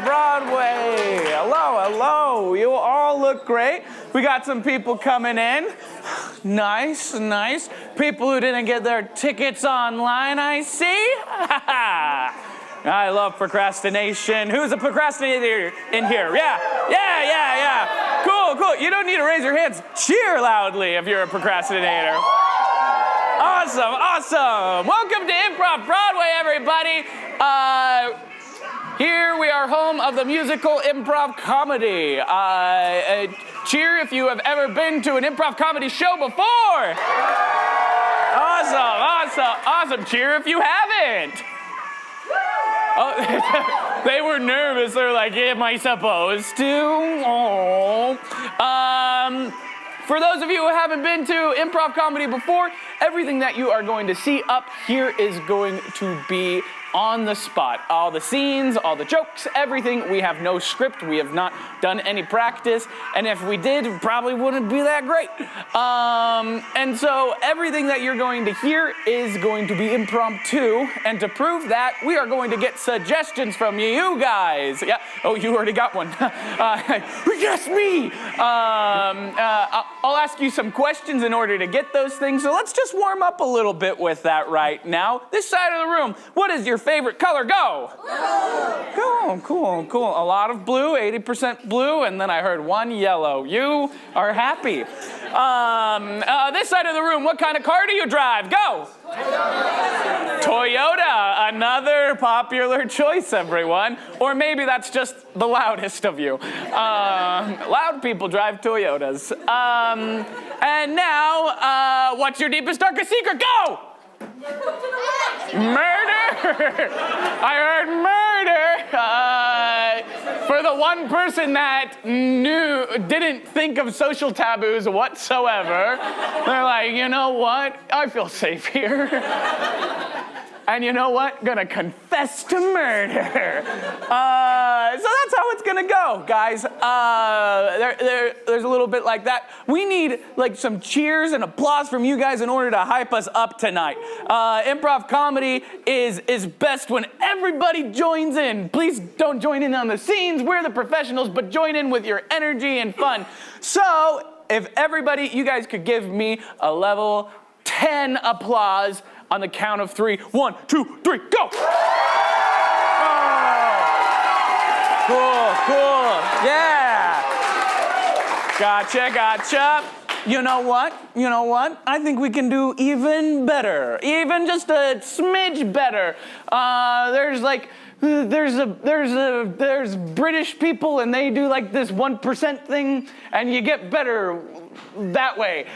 Broadway. Hello, hello. You all look great. We got some people coming in. Nice, nice. People who didn't get their tickets online, I see. I love procrastination. Who's a procrastinator in here? Yeah. Cool. cool. You don't need to raise your hands. Cheer loudly if you're a procrastinator. Awesome. Welcome to Improv Broadway, everybody. Here we are home of the musical improv comedy. Cheer if you have ever been to an improv comedy show before. Awesome. Cheer if you haven't. Oh, they were nervous. They're like, am I supposed to? Oh. For those of you who haven't been to improv comedy before, everything that you are going to see up here is going to be on the spot. All the scenes, all the jokes, everything. We have no script. We have not done any practice. And if we did, it probably wouldn't be that great. And so everything that you're going to hear is going to be impromptu. And to prove that, we are going to get suggestions from you guys. Yeah. Oh, you already got one. Yes, me. I'll ask you some questions in order to get those things. So let's just warm up a little bit with that right now. This side of the room, what is your favorite color? Go. Cool. A lot of blue, 80% blue, and then I heard one yellow. You are happy. This side of the room, what kind of car do you drive? Go. Toyota, another popular choice, everyone. Or maybe that's just the loudest of you. Loud people drive Toyotas. And now, what's your deepest, darkest secret? Go! Murder! I heard murder! For the one person that didn't think of social taboos whatsoever, they're like, you know what? I feel safe here. And you know what? Gonna confess to murder. So that's how it's gonna go, guys. There's a little bit like that. We need like some cheers and applause from you guys in order to hype us up tonight. Improv comedy is best when everybody joins in. Please don't join in on the scenes. We're the professionals, but join in with your energy and fun. So if everybody, you guys could give me a level 10 applause on the count of 3. 1, 2, 3, go! Oh, cool. Yeah. Gotcha. You know what? I think we can do even better. Even just a smidge better. There's British people and they do like this 1% thing and you get better that way.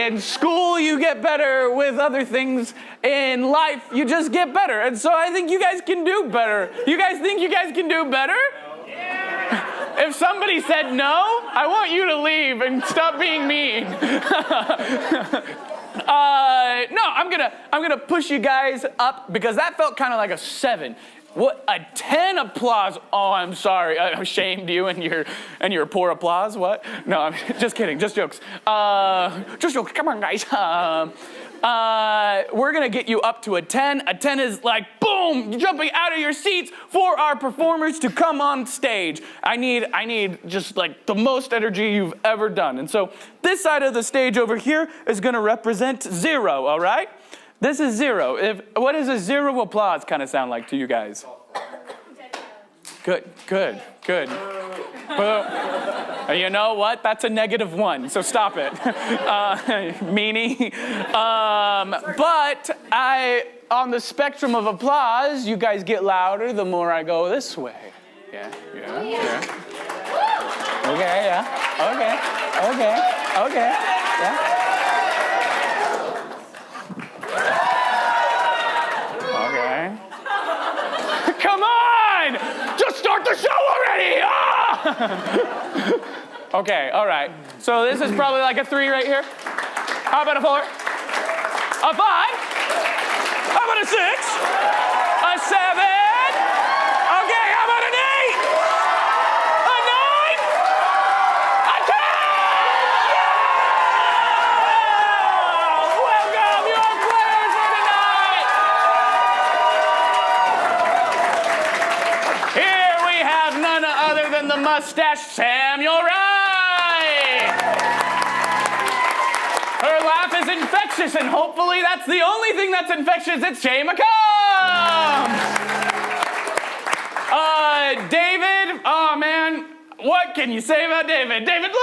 In school you get better with other things. In life you just get better. And so I think you guys can do better. You guys think you guys can do better? Yeah. If somebody said no, I want you to leave and stop being mean. No, I'm gonna push you guys up because that felt kind of like a 7. What, a 10 applause? Oh, I'm sorry. I shamed you and your poor applause. What? No, I'm just kidding. Just jokes. Just jokes. Come on, guys. We're gonna get you up to a 10. A 10 is like, boom, jumping out of your seats for our performers to come on stage. I need just like the most energy you've ever done. And so this side of the stage over here is gonna represent 0, all right? This is 0. What does a 0 applause kind of sound like to you guys? Good. You know what? That's a -1, so stop it. Meanie. But on the spectrum of applause, you guys get louder the more I go this way. Yeah. Okay, yeah. Okay, yeah. Okay. Come on! Just start the show already! Ah! Okay, all right. So this is probably like a 3 right here. How about a 4? A 5? How about a 6? A 7? Okay, how about an 8? A 9? A 10? Yeah! Welcome your players for tonight! Here we have none other than the mustache Samuel Rye. Her laugh is infectious, and hopefully that's the only thing that's infectious. It's Shay McComb. David, oh man, What can you say about David? David Blue!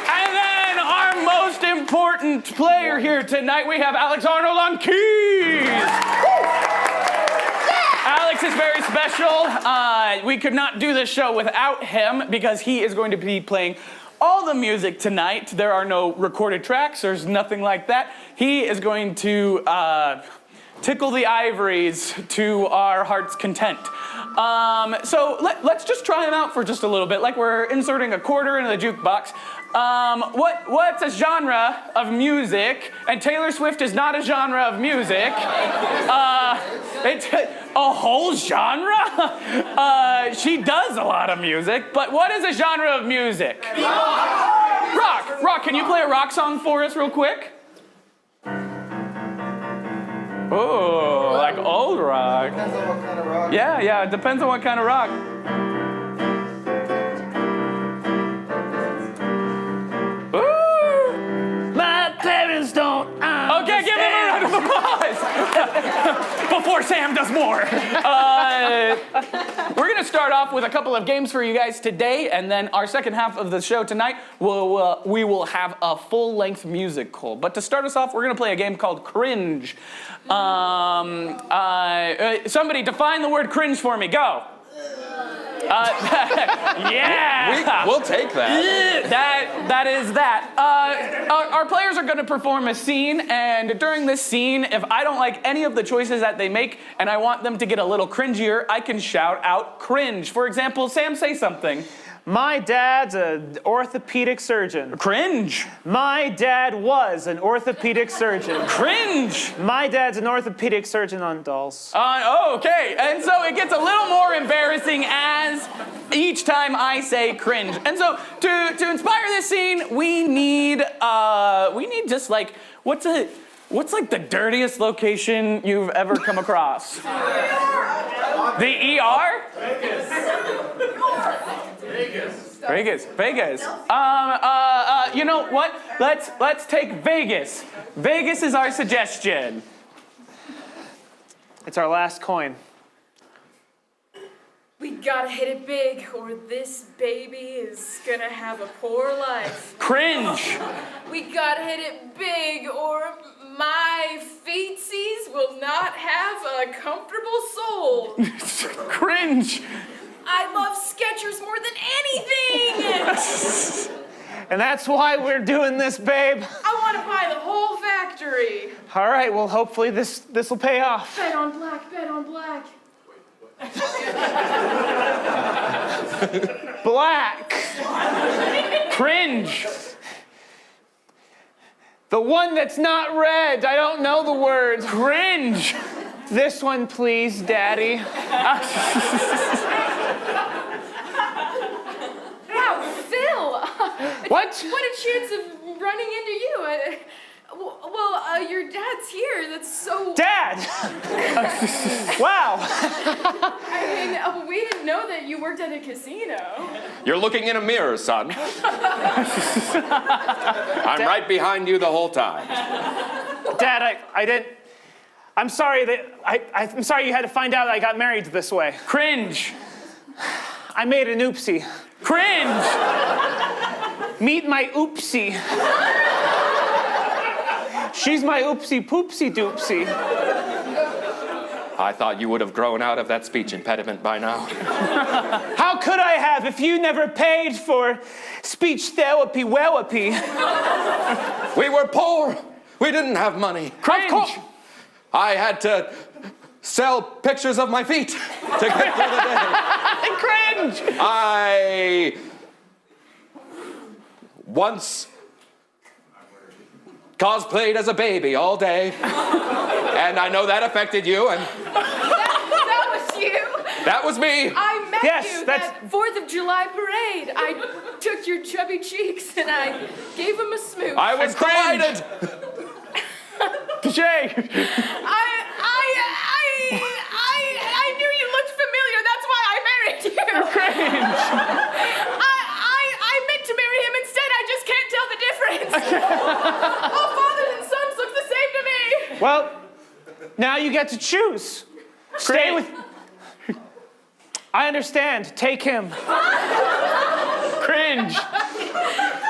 And then our most important player here tonight, we have Alex Arnold on keys. Alex is very special. We could not do this show without him because he is going to be playing all the music tonight. There are no recorded tracks. There's nothing like that. He is going to tickle the ivories to our heart's content. So let's just try him out for just a little bit, like we're inserting a quarter into the jukebox. What's a genre of music? And Taylor Swift is not a genre of music. It's a whole genre? She does a lot of music, but what is a genre of music? Rock. Rock, can you play a rock song for us real quick? Oh, like old rock. Depends on what kind of rock. Yeah, it depends on what kind of rock. Ooh. My parents don't understand. Okay, give him a round of applause. Before Sam does more. We're gonna start off with a couple of games for you guys today, and then our second half of the show tonight, we will have a full-length musical. But to start us off, we're gonna play a game called Cringe. Somebody define the word cringe for me. Go. Yeah. We'll take that. That is that. Our players are going to perform a scene, and during this scene, if I don't like any of the choices that they make, and I want them to get a little cringier, I can shout out cringe. For example, Sam, say something. My dad's an orthopedic surgeon. Cringe. My dad was an orthopedic surgeon. Cringe. My dad's an orthopedic surgeon on dolls. Okay, and so it gets a little more embarrassing as each time I say cringe. And so to inspire this scene, we need just like what's like the dirtiest location you've ever come across? The ER? Vegas. You know what? Let's take Vegas. Vegas is our suggestion. It's our last coin. We gotta hit it big, or this baby is gonna have a poor life. Cringe. We gotta hit it big, or my feetsies will not have a comfortable soul. Cringe. I love Skechers more than anything! And that's why we're doing this, babe. I wanna buy the whole factory. All right, well, hopefully this will pay off. Bet on black, bet on black. Black. Cringe. The one that's not red. I don't know the words. Cringe. This one, please, Daddy. Wow, Phil! What? What a chance of running into you. Your dad's here. That's so... Dad! Wow. I mean, we didn't know that you worked at a casino. You're looking in a mirror, son. I'm right behind you the whole time. Dad, I didn't... I'm sorry I'm sorry you had to find out I got married this way. Cringe. I made an oopsie. Cringe. Meet my oopsie. She's my oopsie poopsie doopsie. I thought you would have grown out of that speech impediment by now. How could I have if you never paid for speech therapy wellapy? We were poor. We didn't have money. Cringe. I had to sell pictures of my feet to get through the day. Cringe. I once cosplayed as a baby all day, and I know that affected you, and That was you. that was me. I met Yes, you that's- that 4th of July parade. I took your chubby cheeks and I gave him a smooch. I was cringe. delighted. Jay. I knew you looked familiar. That's why I married you. Cringe. I meant to marry him instead. I just can't tell the difference. All fathers and sons look the same to me. Well, now you get to choose. Stay with... I understand. Take him. Cringe.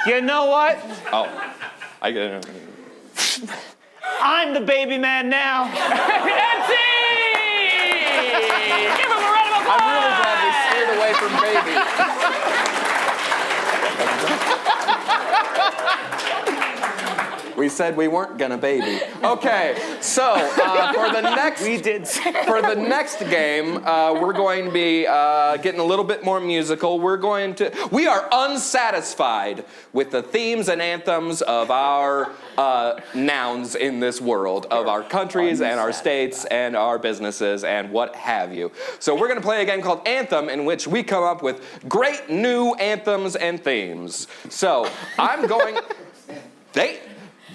You know what? Oh, I get it. I'm the baby man now. Etsy! Give him a round of applause! I'm really glad we steered away from baby. We said we weren't gonna baby. Okay, so for the next game, we're going to be getting a little bit more musical. We are unsatisfied with the themes and anthems of our nouns in this world, of our countries and our states and our businesses and what have you. So we're gonna play a game called Anthem, in which we come up with great new anthems and themes. So I'm going.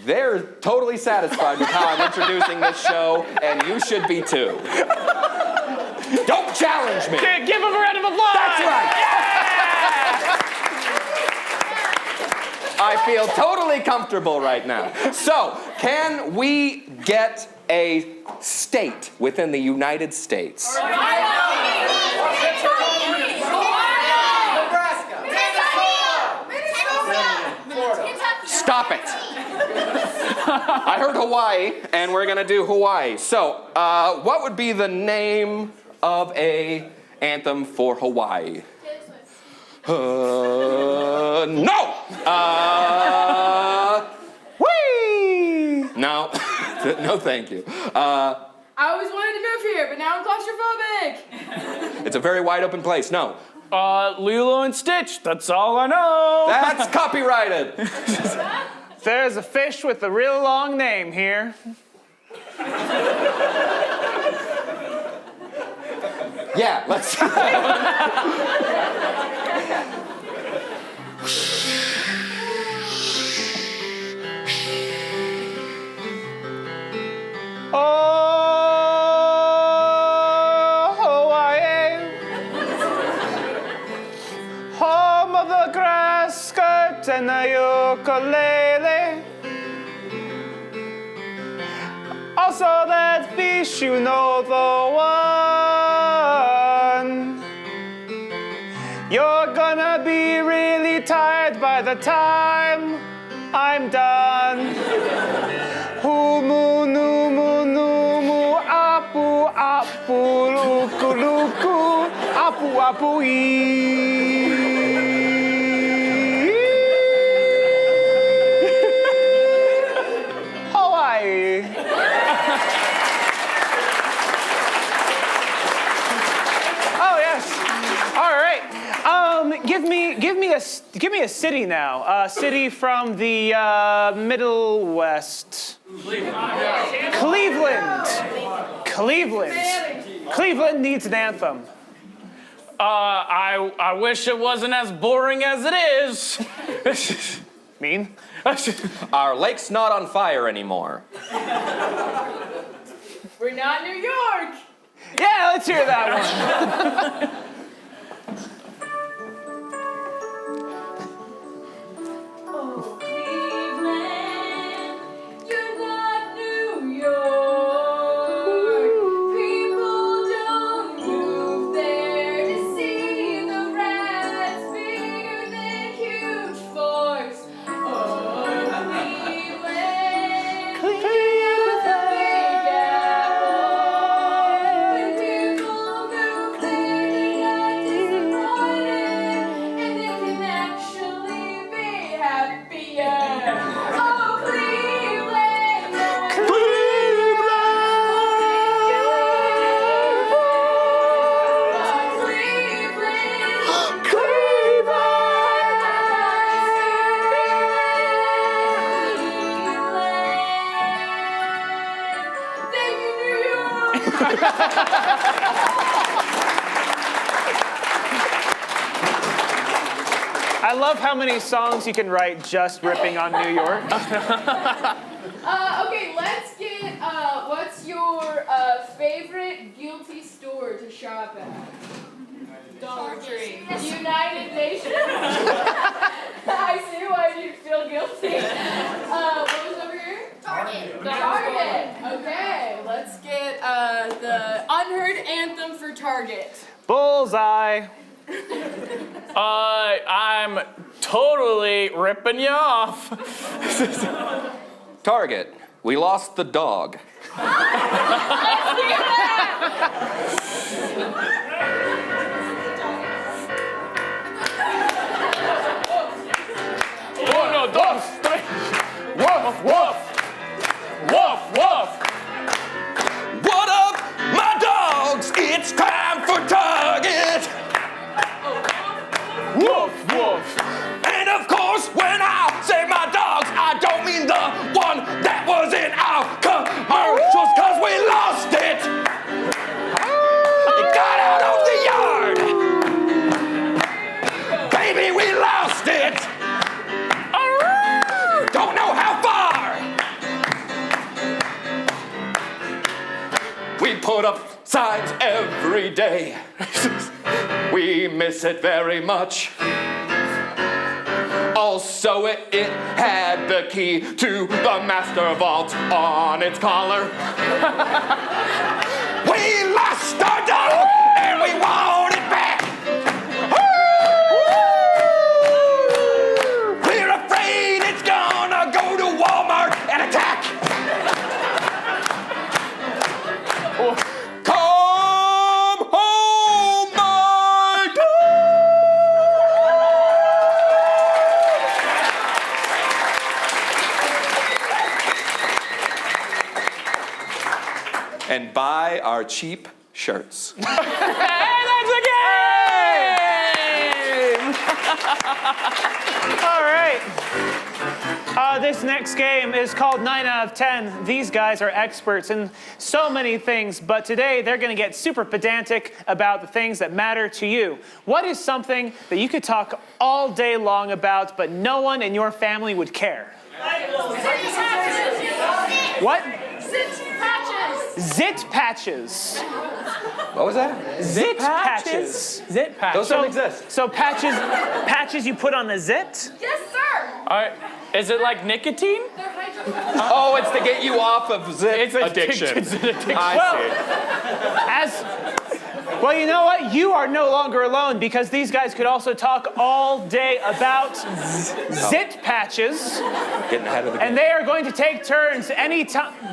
They're totally satisfied with how I'm introducing this show, and you should be too. Don't challenge me. Give him a round of applause! That's right. I feel totally comfortable right now. So, can we get a state within the United States? Stop it. I heard Hawaii, and we're gonna do Hawaii. So, what would be the name of a anthem for Hawaii? No! Whee! No. No, thank you. I always wanted to move here, but now I'm claustrophobic. It's a very wide open place. No. Lilo and Stitch, that's all I know. That's copyrighted. There's a fish with a real long name here. Yeah, let's. Oh, Hawaii, home of the grass skirt and the ukulele. Also that fish, you know the one. You're gonna be really tired by the time I'm done. Humu numu numu apu apu luku luku apu apu Hawaii. Oh yes. All right. Give me a city now. A city from the Middle West. Cleveland. Cleveland needs an anthem. I wish it wasn't as boring as it is. Mean? Our lake's not on fire anymore. We're not New York. Yeah, let's hear that one. Oh, Cleveland, you're not New York. People don't move there to see the rats bigger than huge forks. Oh, Cleveland, you're the Big Apple. When people move there, they're not disappointed, and they can actually be happier. Oh, Cleveland, thank you, New York. I love how many songs you can write just ripping on New York. Okay, let's get, what's your favorite guilty store to shop at? Dollar Tree. United Nations. I see why you feel guilty. What was over here? Target. Okay, let's get the unheard anthem for Target. Bull Bullseye. I'm totally ripping you off. Target, we lost the dog. Uno, dos, tres. Woof, woof. Woof, woof. What up, my dogs? It's time for Target. Woof, woof. And of course, when I say my dogs, I don't mean the one that was in our commercials, cause we lost it. It got out of the yard. Baby, we lost it. Don't know how far. We put up signs every day. We miss it very much. Also, it had the key to the master vault on its collar. We lost our dog and we want it back. We're afraid it's gonna go to Walmart and attack. Come home, my dog. And buy our cheap shirts. Hey, that's a game! All right. This next game is called 9 out of 10. These guys are experts in so many things, but today they're going to get super pedantic about the things that matter to you. What is something that you could talk all day long about, but no one in your family would care? What? Zit patches. What was that? Zit patches. Zit patches. Those don't exist. So patches you put on the zit? Yes, sir. All right. Is it like nicotine? They're hydro. Oh, it's to get you off of zit addiction. It's an addiction. Well, you know what? You are no longer alone because these guys could also talk all day about zit patches. Getting ahead of the game. And they are going to take turns.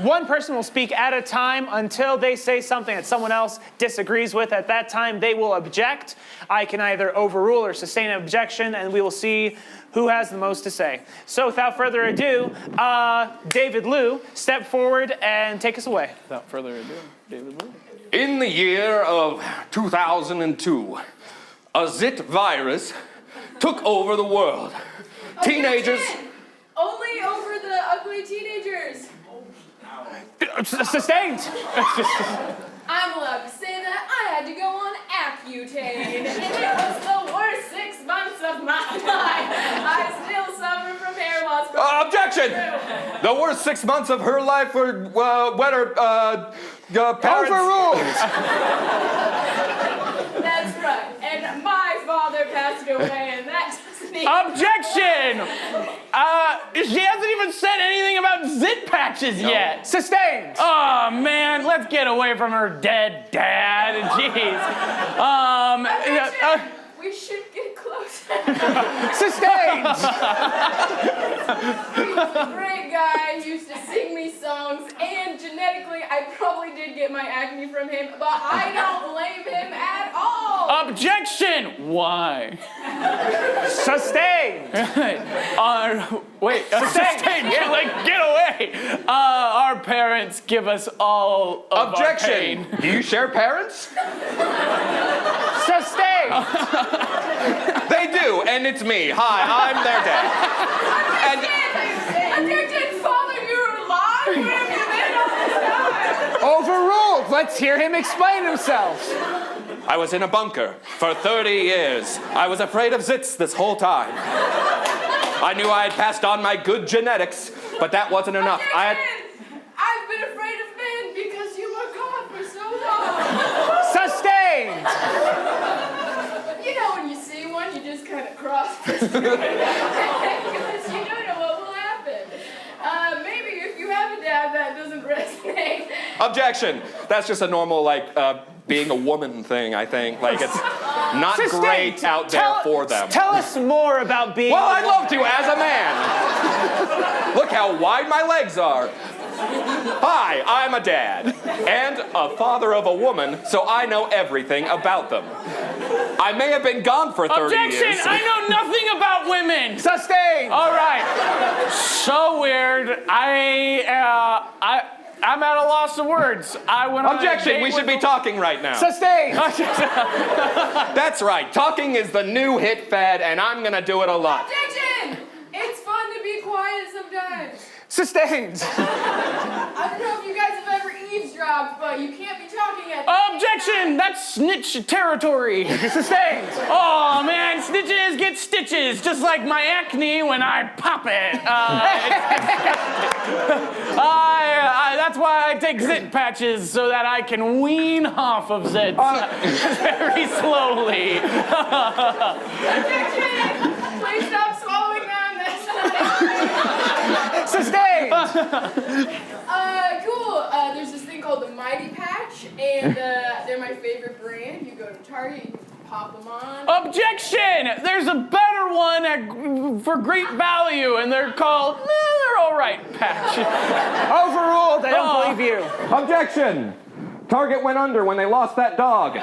One person will speak at a time until they say something that someone else disagrees with. At that time, they will object. I can either overrule or sustain an objection, and we will see who has the most to say. So without further ado, David Liu, step forward and take us away. Without further ado, David Liu. In the year of 2002, a zit virus took over the world. Teenagers. Only over the ugly teenagers. Sustained. I'm allowed to say that I had to go on Accutane, and it was the worst 6 months of my life. I still suffer from hair loss. Objection! The worst 6 months of her life were when her parents. Overruled. That's right. And my father passed away, and that doesn't even... Objection! She hasn't even said anything about zit patches yet. Sustained. Oh man, let's get away from her dead dad. Jeez. Objection! We should get closer. Sustained. He's a great guy. He used to sing me songs, and genetically, I probably did get my acne from him, but I don't blame him at all. Objection! Why? Sustained. Sustained. Yeah. Like, get away. Our parents give us all of Objection! our pain. Do you share parents? Sustained. They do, and it's me. Hi, I'm their dad. And Objection, father, you're alive? Where have you been all this time? Overruled. Let's hear him explain himself. I was in a bunker for 30 years. I was afraid of zits this whole time. I knew I had passed on my good genetics, but that wasn't enough. I've been afraid of men because you were gone for so long. Sustained. You know when you see one, you just kind of cross the street. Because you don't know what will happen. Maybe if you have a dad that doesn't resonate. Objection! That's just a normal, being a woman thing, I think. Like, it's not Sustained. great out there for them. Tell us more about being. Well, I'd love to as a man. Look how wide my legs are. Hi, I'm a dad and a father of a woman, so I know everything about them. I may have been gone for 30 Objection! years. I know nothing about women. Sustained. All right. So weird. I'm at a loss of words. I went on a Objection! date We should with be talking right now. Sustained. That's right. Talking is the new hit fad, and I'm gonna do it a lot. Objection! It's fun to be quiet sometimes. Sustained. I don't know if you guys have ever eavesdropped, but you can't be talking at the same Objection! time. That's snitch territory. Sustained. Oh man, snitches get stitches, just like my acne when I pop it. That's why I take zit patches so that I can wean off of zits very slowly. Objection! Please stop swallowing them. That's not Sustained. cool. There's this thing called the Mighty Patch, and they're my favorite brand. You go to Target, you can pop them on. Objection! There's a better one for great value, and they're called, they're all right, patch. Overruled. I don't believe you. Objection! Target went under when they lost that dog.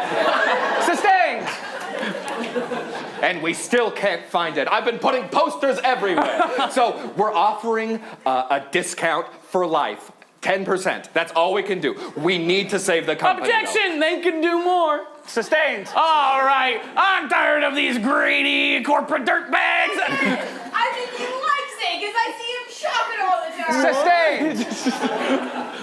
Sustained. And we still can't find it. I've been putting posters everywhere. So we're offering a discount for life. 10%. That's all we can do. We need to save the company. Objection! They can do more. Sustained. All right, I'm tired of these greedy corporate dirtbags. I think he likes it because I see him shopping all the time. Sustained.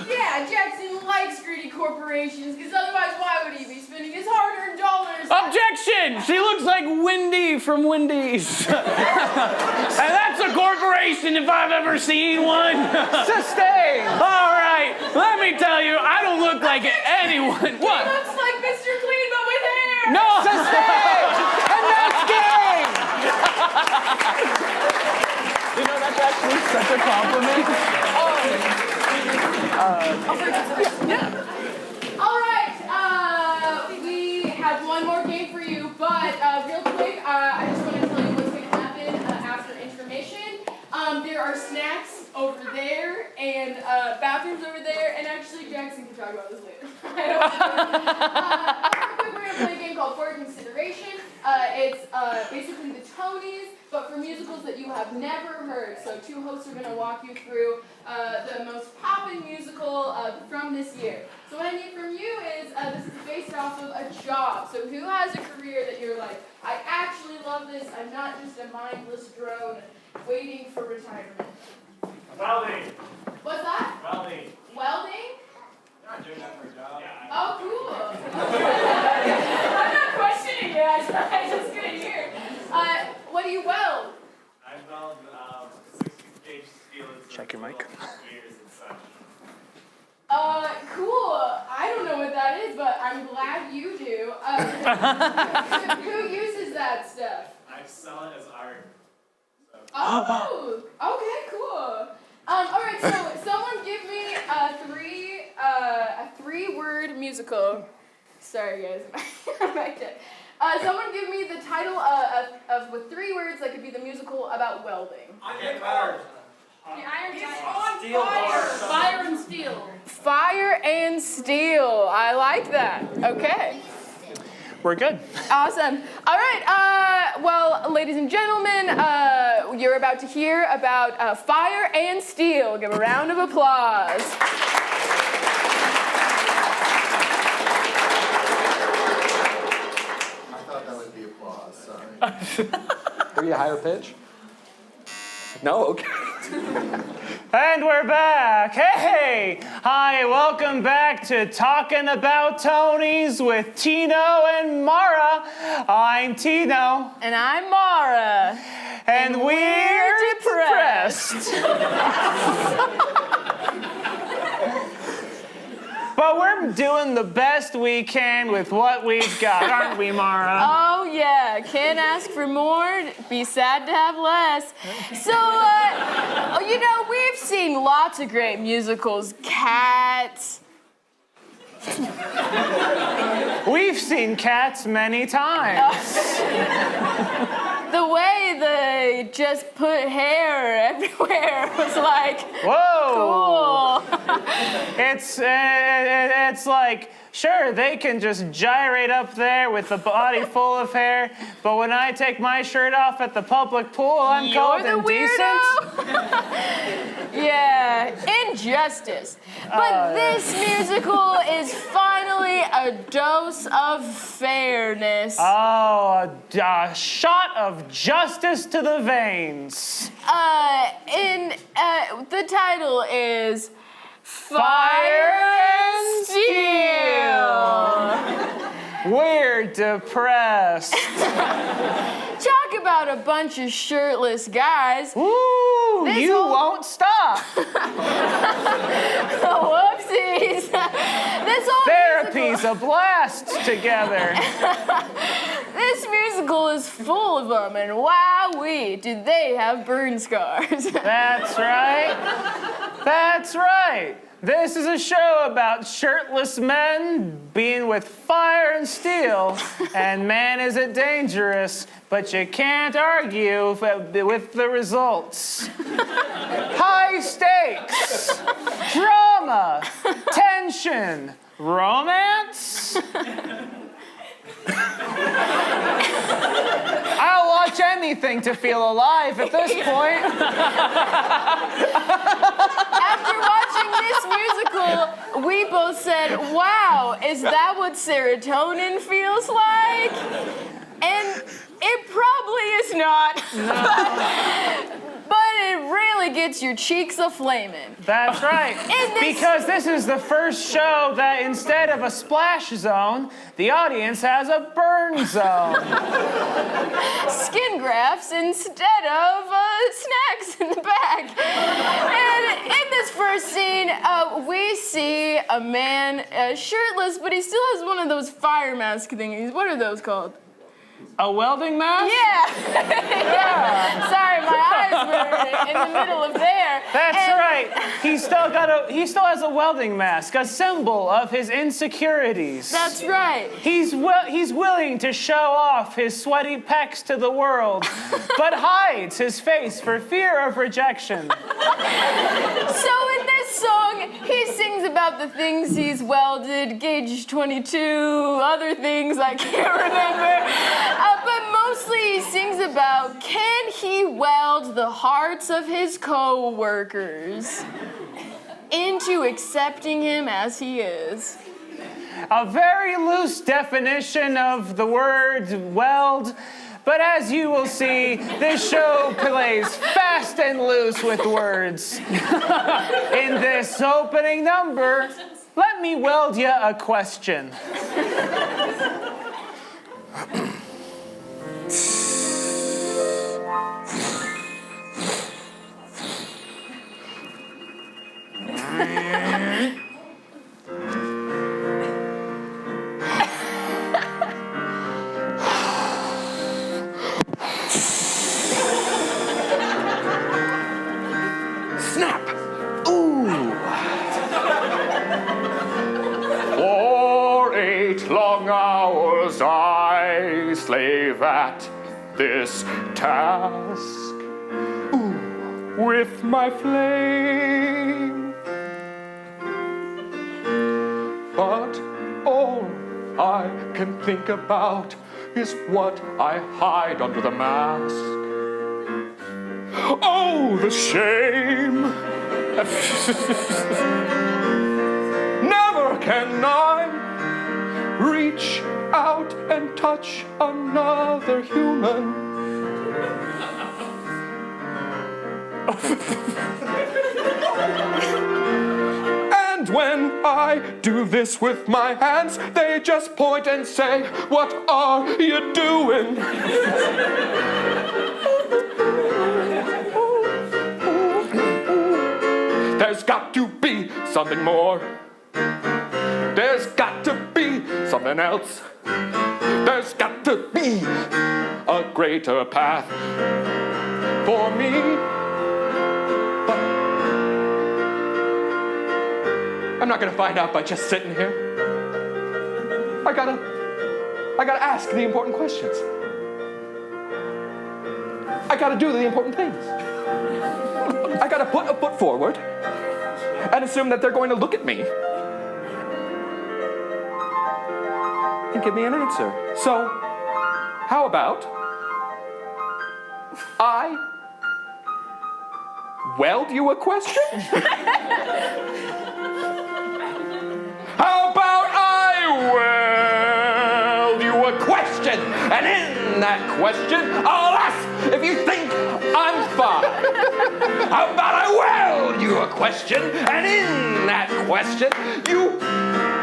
Yeah, Jackson likes greedy corporations because otherwise why would he be spending his hard-earned dollars? Objection! She looks like Wendy from Wendy's. And that's a corporation if I've ever seen one. Sustained. All right, let me tell you, I don't look like anyone. He What? looks like Mr. Clean but with hair. No! Sustained. And that's game. You know, that's actually such a compliment. All right, we have one more game for you, but real quick, I just want to tell you what's going to happen after information. There are snacks over there and bathrooms over there, and actually Jackson can talk about this later. I don't real quick, we're going to play a game called For Consideration. It's basically the Tonys, but for musicals that you have never heard. So two hosts are going to walk you through the most poppin' musical from this year. So what I need from you is, this is based off of a job. So who has a career that you're like, I actually love this, I'm not just a mindless drone waiting for retirement? Welding. What's that? Welding. Welding? I'm not doing that for a job. Yeah. Oh, cool. I'm not questioning you, I'm just gonna hear. What do you weld? I weld 60-gauge steel. Check your mic. Gears and such. Cool. I don't know what that is, but I'm glad you do. Who uses that stuff? I sell it as art. So. Oh, okay, cool. All right, so someone give me a three-word musical. Sorry, guys, I'm back there. Someone give me the title of with 3 words that could be the musical about welding. Fire. The Iron Steel bar. Fire and steel. Fire and steel. I like that. Okay. We're good. Awesome. All right. Well, ladies and gentlemen, you're about to hear about Fire and Steel. Give a round of applause. I thought that would be applause, sorry. Are you a higher pitch? No? Okay. And we're back. Hey! Hi, welcome back to Talking About Tonys with Tino and Mara. I'm Tino. And I'm Mara. And we're depressed. But we're doing the best we can with what we've got, aren't we, Mara? Oh, yeah. Can't ask for more. Be sad to have less. So, you know, we've seen lots of great musicals. Cats, We've seen cats many times. The way they just put hair everywhere was like, Whoa! cool. It's like, sure, they can just gyrate up there with the body full of hair, but when I take my shirt off at the public pool, I'm called You're the indecent? weirdo. Yeah, injustice. But this musical is finally a dose of fairness. Oh, a shot of justice to the veins. The title is Fire and Steel. We're depressed. Talk about a bunch of shirtless guys. Ooh, This you whole- won't stop. Whoopsies. This whole Therapy's a blast together. This musical is full of them, and wowee, do they have burn scars. That's right. That's right. This is a show about shirtless men being with fire and steel, and man, is it dangerous, but you can't argue with the results. High stakes, drama, tension, romance. I'll watch anything to feel alive at this point. After watching this musical, we both said, wow, is that what serotonin feels like? And it probably is not. But it really gets your cheeks a-flamin'. That's right. Because this is the first show that instead of a splash zone, the audience has a burn zone. Skin grafts instead of snacks in the back. And in this first scene, we see a man shirtless, but he still has one of those fire mask thingies. What are those called? A welding mask? Yeah. Yeah. Sorry, my eyes were in the middle of there. That's right. He still has a welding mask, a symbol of his insecurities. That's right. He's willing to show off his sweaty pecs to the world, but hides his face for fear of rejection. So in this song, he sings about the things he's welded, gauge 22, other things I can't remember. But mostly he sings about, can he weld the hearts of his co-workers into accepting him as he is? A very loose definition of the word weld, but as you will see, this show plays fast and loose with words. In this opening number, let me weld you a question. Snap! Ooh! For 8 long hours I slave at this task. Ooh, with my flame. But all I can think about is what I hide under the mask. Oh, the shame! Never can I reach out and touch another human. And when I do this with my hands, they just point and say, "What are you doing?" There's got to be something more. There's got to be something else. There's got to be a greater path for me. But I'm not gonna find out by just sitting here. I gotta ask the important questions. I gotta do the important things. I gotta put a foot forward and assume that they're going to look at me and give me an answer. So, how about I weld you a question? How about I weld you a question? And in that question, I'll ask if you think I'm fine. How about I weld you a question? And in that question, you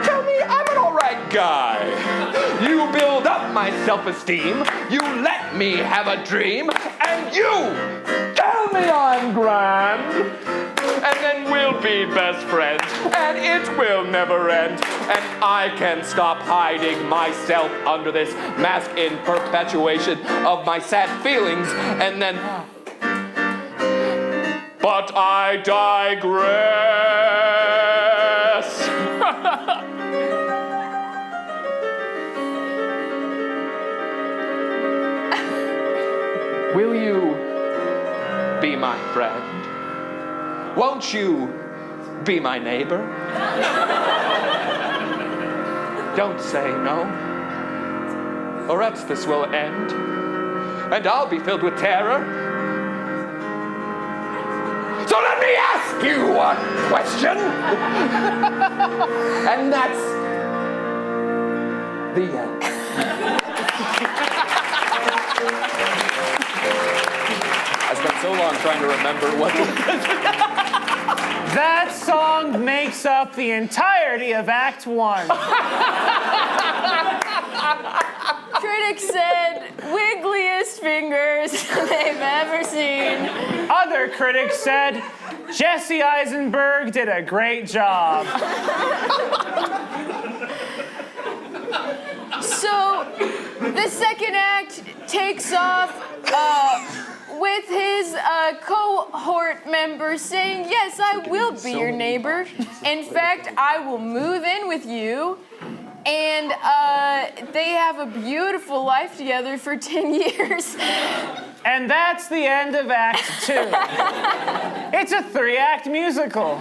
tell me I'm an all right guy. You build up my self-esteem. You let me have a dream. And you tell me I'm grand. And then we'll be best friends, and it will never end. And I can stop hiding myself under this mask in perpetuation of my sad feelings, and then... But I digress. Will you be my friend? Won't you be my neighbor? Don't say no, or else this will end, and I'll be filled with terror. So let me ask you a question, and that's the end. I spent so long trying to remember what. That song makes up the entirety of Act 1. Critics said, wiggliest fingers they've ever seen. Other critics said, Jesse Eisenberg did a great job. So, the second act takes off with his cohort members saying, yes, I will be your neighbor. In fact, I will move in with you. And they have a beautiful life together for 10 years. And that's the end of Act 2. It's a 3-act musical.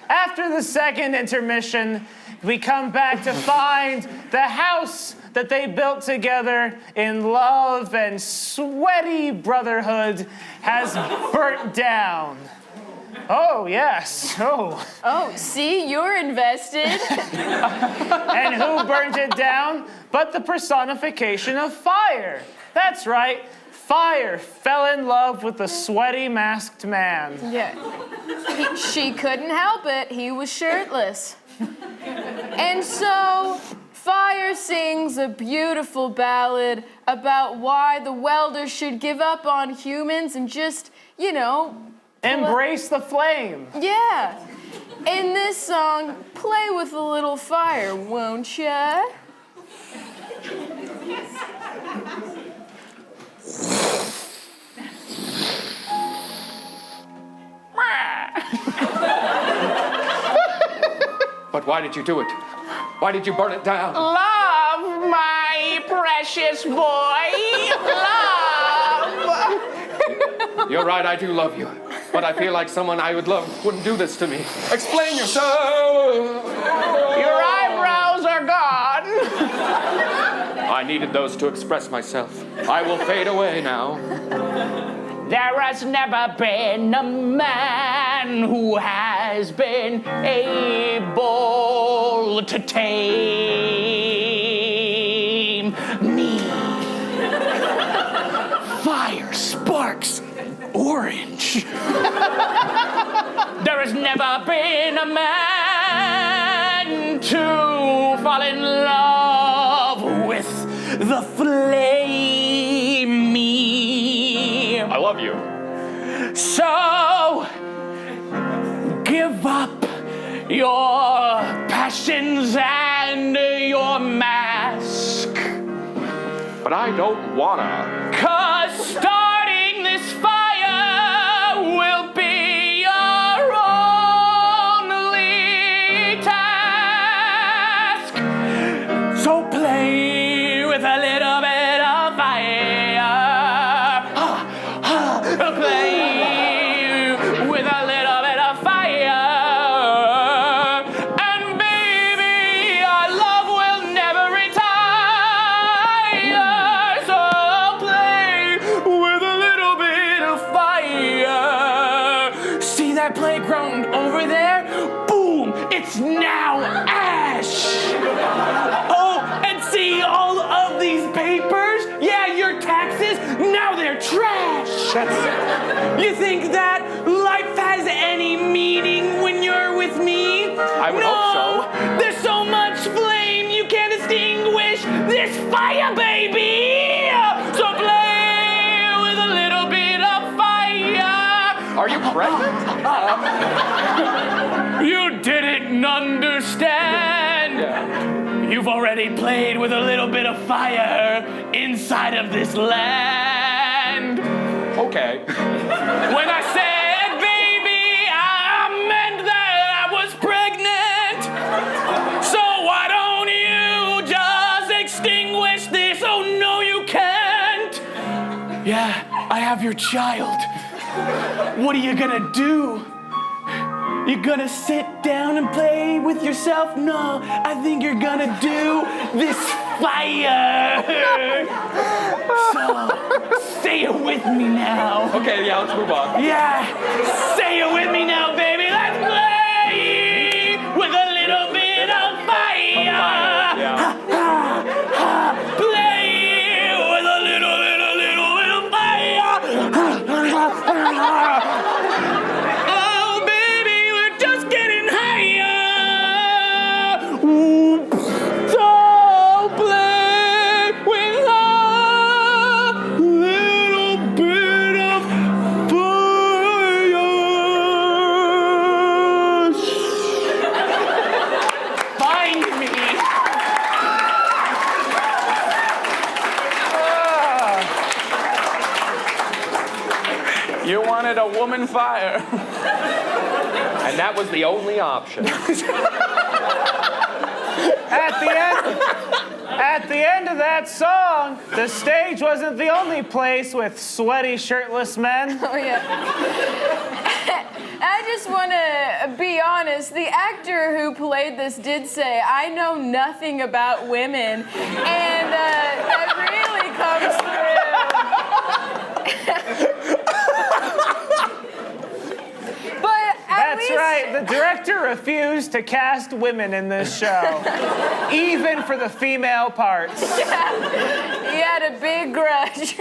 After the second intermission, we come back to find the house that they built together in love and sweaty brotherhood has burnt down. Oh, yes. Oh. Oh, see, you're invested. And who burnt it down but the personification of fire? That's right. Fire fell in love with the sweaty masked man. Yeah. She couldn't help it. He was shirtless. And so, Fire sings a beautiful ballad about why the welder should give up on humans and just, embrace the flame. Yeah. In this song, play with a little fire, won't ya? But why did you do it? Why did you burn it down? Love, my precious boy. Love. You're right, I do love you. But I feel like someone I would love wouldn't do this to me. Explain yourself. Your eyebrows are gone. I needed those to express myself. I will fade away now. There has never been a man who has been able to tame me. Fire, sparks, orange. There has never been a man to fall in love with the flame me. I love you. So, give up your passions and your mask. But I don't wanna. 'Cause starting this fire will be your only task. You think that life has any meaning when you're with me? I would hope so. There's so much flame you can't extinguish this fire, baby. So play with a little bit of fire. Are you pregnant? You didn't understand. You've already played with a little bit of fire inside of this land. Okay. When I said baby, I meant that I was pregnant. So why don't you just extinguish this? Oh no, you can't. Yeah, I have your child. What are you gonna do? You gonna sit down and play with yourself? No, I think you're gonna do this fire. So, say it with me now. Okay, yeah, let's move on. Yeah, say it with me now, baby. Let's play with a little bit of fire. Yeah. Play with a little bit of fire. Oh, baby, we're just getting higher. So play with a little bit of fire. Find me. You wanted a woman fire. And that was the only option. At the end of that song, the stage wasn't the only place with sweaty, shirtless men. Oh, yeah. I just want to be honest. The actor who played this did say, I know nothing about women. And that really comes through. But at That's least, right, the director refused to cast women in this show, even for the female parts. he had a big grudge.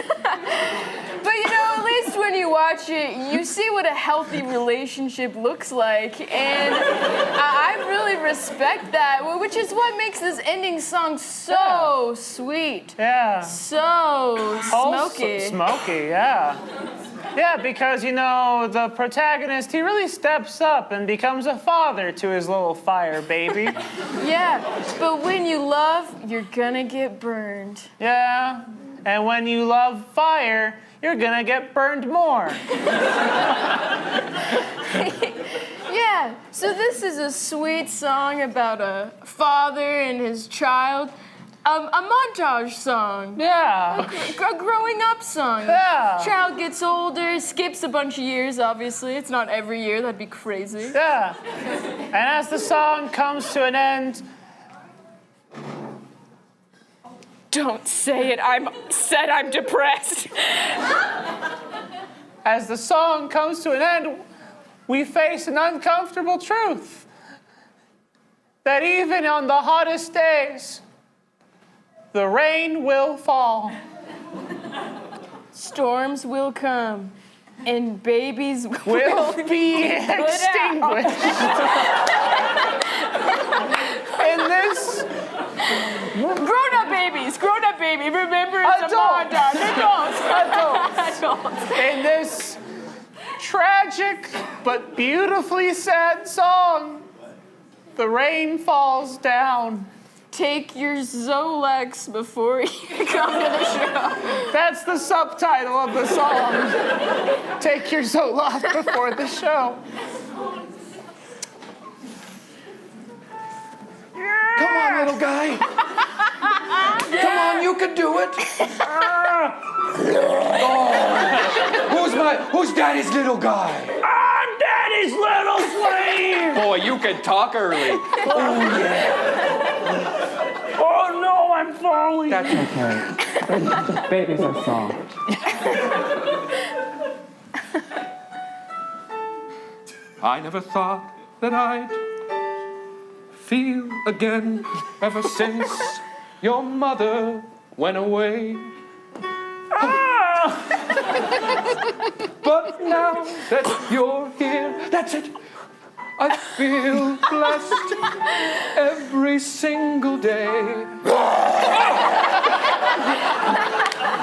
But you know, at least when you watch it, you see what a healthy relationship looks like. And I really respect that, which is what makes this ending song so sweet. Yeah. So smoky. Smoky, yeah. Yeah, because, you know, the protagonist, he really steps up and becomes a father to his little fire baby. Yeah, but when you love, you're gonna get burned. Yeah, and when you love fire, you're gonna get burned more. Yeah, so this is a sweet song about a father and his child. A montage song. Yeah. A growing up song. Yeah. Child gets older, skips a bunch of years, obviously. It's not every year, that'd be crazy. Yeah. And as the song comes to an end, Don't say it, I'm depressed. as the song comes to an end, we face an uncomfortable truth. That even on the hottest days, the rain will fall. Storms will come, and babies Will be extinguished. In this Grown-up baby, remember it's Adults. a montage. Adults. in this tragic but beautifully sad song, the rain falls down. Take your Zolox before you come to the show. That's the subtitle of the song. Take your Zoloft before the show. Come on, little guy. Come on, you can do it. Who's Daddy's little guy? I'm Daddy's little slave. Boy, you can talk early. Oh no, I'm falling. That's Okay. Babies are soft. I never thought that I'd feel again ever since your mother went away. But now that you're here, that's it. I feel blessed every single day.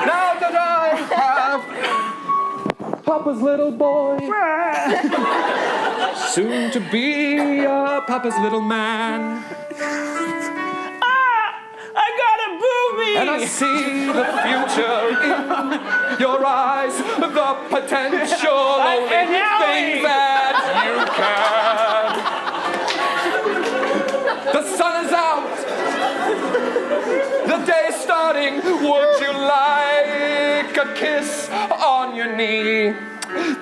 Now that I have Papa's little boy, soon to be Papa's little man. I got a boobie! And I see the future in your eyes, the potential, only and thing that you can. The sun is out, the day is starting. Would you like a kiss on your knee?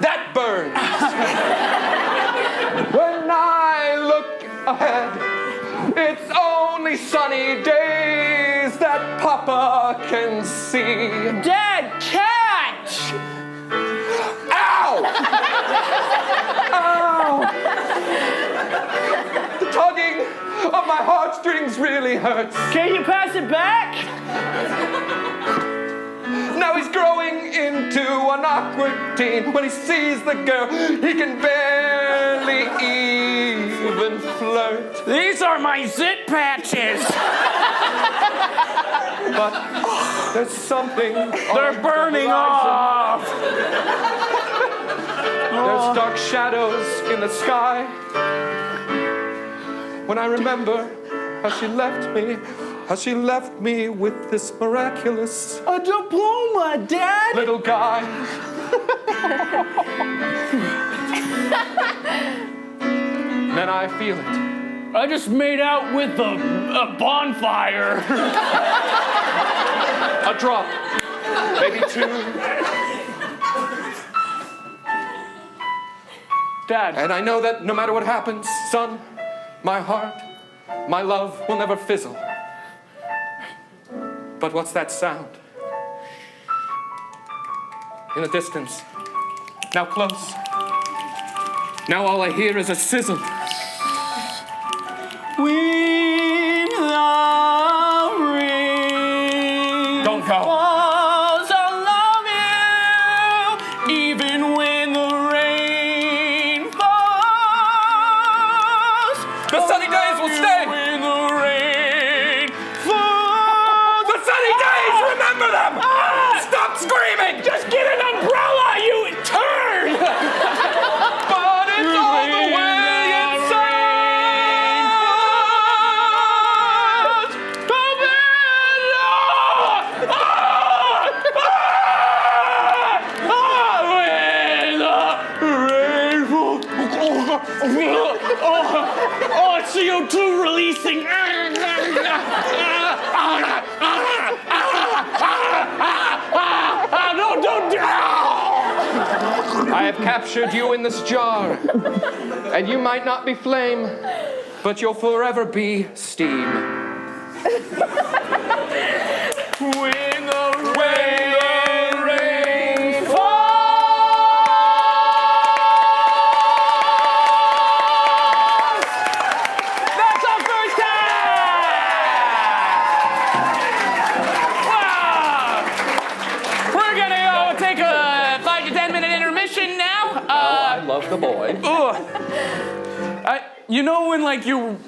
That burns. When I look ahead, it's only sunny days that Papa can see. Dad, catch! Ow! Ow! The tugging of my heartstrings really hurts. Can you pass it back? Now he's growing into an awkward teen. When he sees the girl, he can barely even flirt. These are my zit patches. But there's something. They're burning off. There's dark shadows in the sky. When I remember how she left me with this miraculous A diploma, Dad. little guy. Then I feel it. I just made out with a bonfire. A drop, maybe two. Dad. And I know that no matter what happens, son, my heart, my love will never fizzle. But what's that sound? In the distance. Now close. Now all I hear is a sizzle. When the rain Don't go. falls, I love you. Even when the rain falls, The sunny days will stay. when the rain falls, The sunny days, remember them! Stop screaming! just get an umbrella, you turd! But it's all the way inside! Come in! Oh, CO2 releasing! No, don't! I have captured you in this jar, and you might not be flame, but you'll forever be steam. When the rain falls! That's our first time! Wow! We're gonna go take a 5 to 10 minute intermission now. I love the boy. You know when like you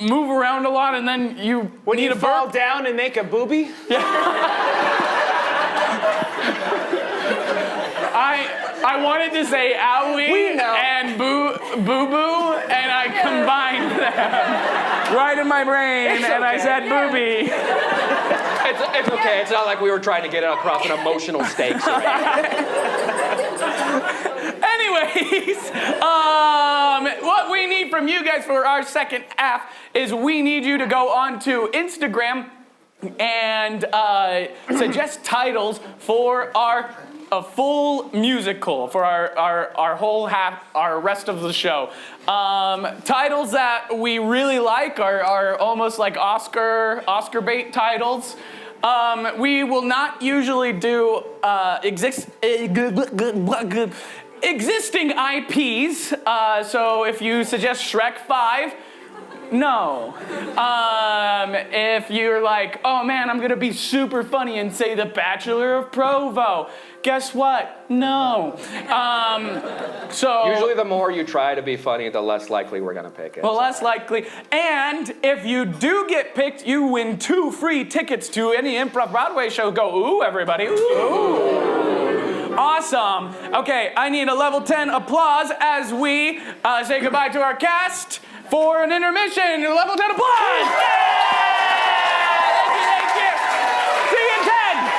move around a lot and then you When need you a fall burp? down and make a boobie? I wanted to say owie We know. and boo boo, and I combined them right in my brain, and I okay. said boobie. It's okay. It's not like we were trying to get across an emotional stakes. Anyways, what we need from you guys for our second half is we need you to go onto Instagram and suggest titles for a full musical for our whole half, our rest of the show. Titles that we really like are almost like Oscar bait titles. We will not usually do existing IPs. So if you suggest Shrek 5, No. If you're like, oh man, I'm gonna be super funny and say The Bachelor of Provo, guess what? No. So Usually the more you try to be funny, the less likely we're gonna pick it. well, less likely. And if you do get picked, you win 2 free tickets to any Improv Broadway show. Go, ooh, everybody. Ooh. Awesome. Okay, I need a level 10 applause as we say goodbye to our cast for an intermission. Level 10 applause. Thank you. See you in 10.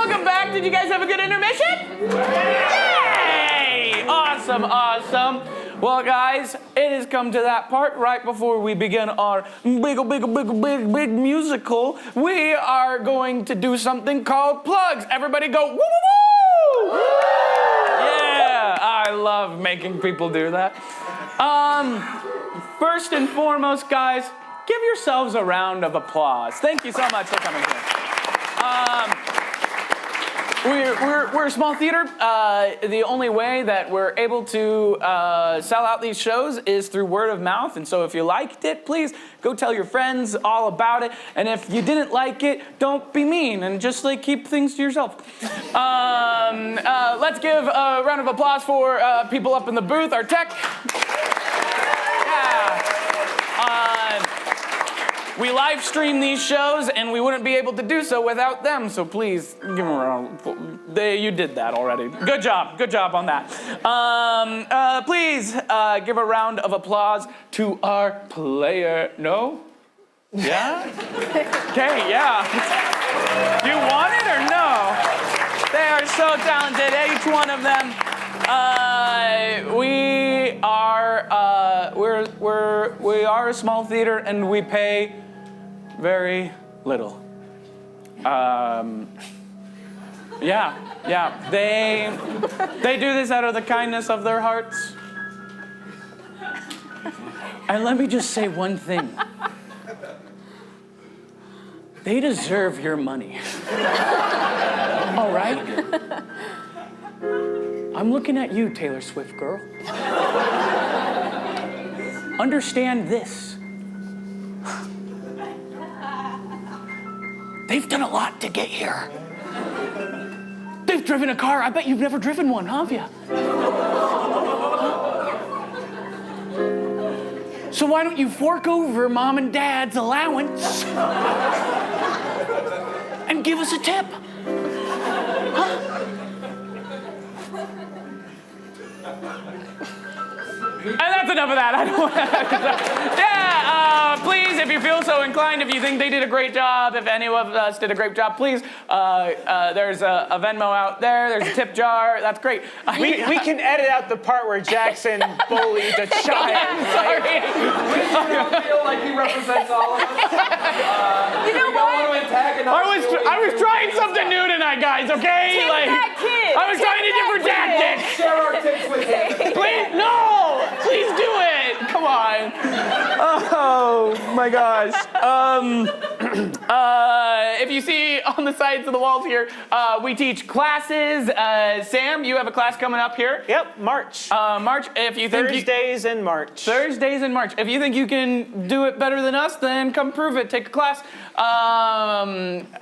welcome back. Did you guys have a good intermission? Yay! Awesome, awesome. Well, guys, it has come to that part right before we begin our big musical. We are going to do something called plugs. Everybody go, woo, woo, woo! Yeah, I love making people do that. First and foremost, guys, give yourselves a round of applause. Thank you so much for coming here. We're a small theater. The only way that we're able to sell out these shows is through word of mouth. And so if you liked it, please go tell your friends all about it. And if you didn't like it, don't be mean and just keep things to yourself. Let's give a round of applause for people up in the booth, our tech. We live stream these shows, and we wouldn't be able to do so without them. So please, give them a round. You did that already. Good job on that. Please give a round of applause to our player. No? Yeah? Okay, yeah. Do you want it or no? They are so talented, each one of them. We are a small theater, and we pay very little. Yeah. They do this out of the kindness of their hearts. And let me just say one thing. They deserve your money. All right? I'm looking at you, Taylor Swift girl. Understand this. They've done a lot to get here. They've driven a car. I bet you've never driven one, have you? So why don't you fork over mom and dad's allowance and give us a tip? Huh? And that's enough of that. I don't want to. Please, if you feel so inclined, if you think they did a great job, if any of us did a great job, please, there's a Venmo out there. There's a tip jar. That's great. We can edit out the part where Jackson bullied a child. Sorry. We don't feel like he represents all of us. You know what? I was trying something new tonight, guys, okay? Take that kid. I was trying a different tactic. Share our tips with him. Please, no! Please do it! Come on. Oh, my gosh. If you see on the sides of the walls here, we teach classes. Sam, you have a class coming up here. Yep, March. March, if you think Thursdays in March. Thursdays in March. If you think you can do it better than us, then come prove it. Take a class.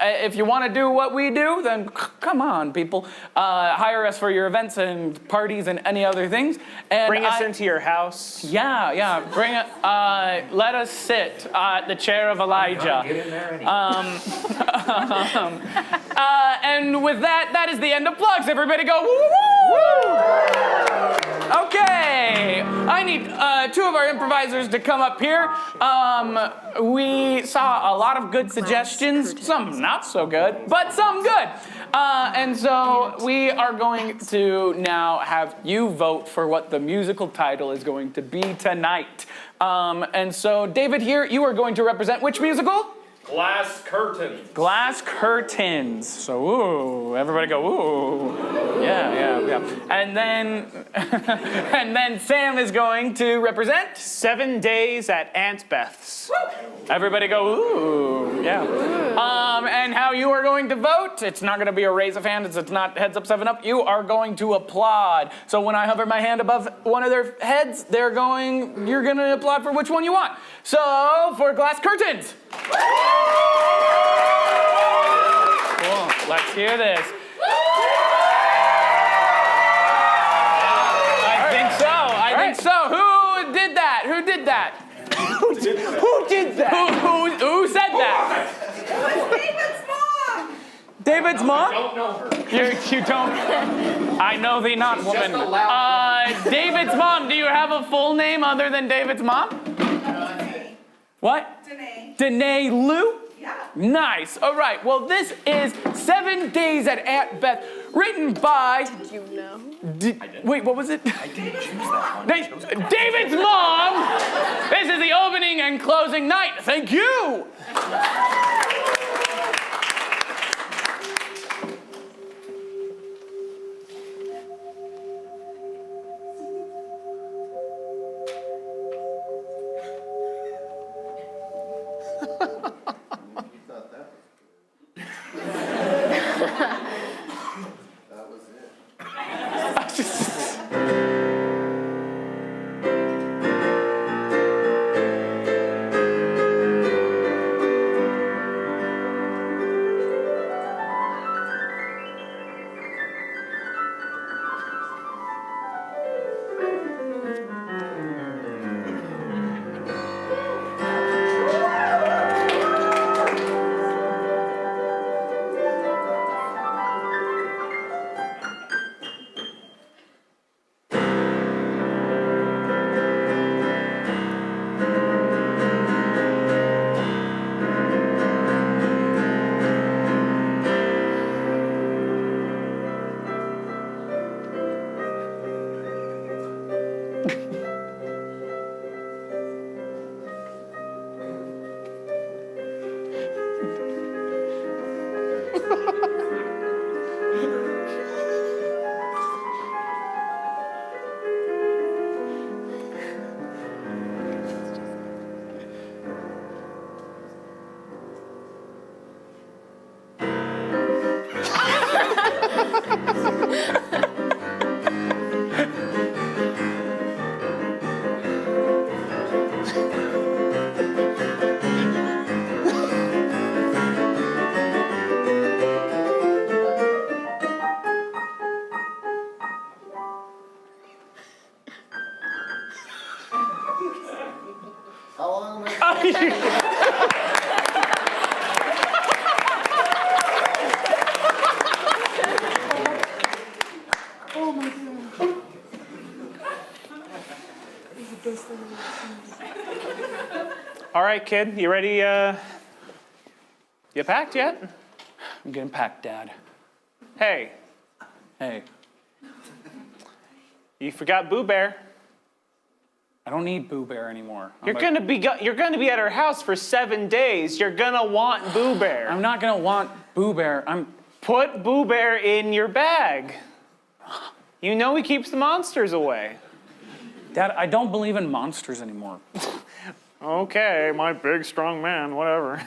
If you want to do what we do, then come on, people. Hire us for your events and parties and any other things. And Bring us into your house. Yeah. Bring it. Let us sit at the chair of Elijah. Get in there And with that is the end of plugs. Everybody go, woo, woo, woo. Okay, I need two of our improvisers to come up here. We saw a lot of good suggestions, some not so good, but some good. And so we are going to now have you vote for what the musical title is going to be tonight. And so David here, you are going to represent which musical? Glass curtains. Glass curtains. So, ooh, everybody go, ooh. Yeah. And then, and then Sam is going to represent 7 days at Aunt Beth's. Everybody go, ooh, yeah. And how you are going to vote, it's not going to be a raise of hands, it's not heads up, 7 up. You are going to applaud. So when I hover my hand above one of their heads, you're going to applaud for which one you want. So, for glass curtains. Cool, let's hear this. I think so. Who did that? Who did that? Who did that? Who said that? David's mom? I don't know her. You don't? I know thee not, woman. David's mom, do you have a full name other than David's mom? What? Danae. Danae Lou? Yeah. Nice. All right. Well, this is 7 Days at Aunt Beth, written by. Did you know? Wait, what was it? I didn't choose that one. David's mom. This is the opening and closing night. Thank you. You thought that was it. How long am I? All right, kid, you ready? You packed yet? I'm getting packed, Dad. Hey, Hey, you forgot Boo Bear. I don't need Boo Bear anymore. You're gonna be at her house for 7 days. You're gonna want Boo Bear. I'm not gonna want Boo Bear. Put Boo Bear in your bag. You know he keeps the monsters away. Dad, I don't believe in monsters anymore. Okay, my big strong man, whatever.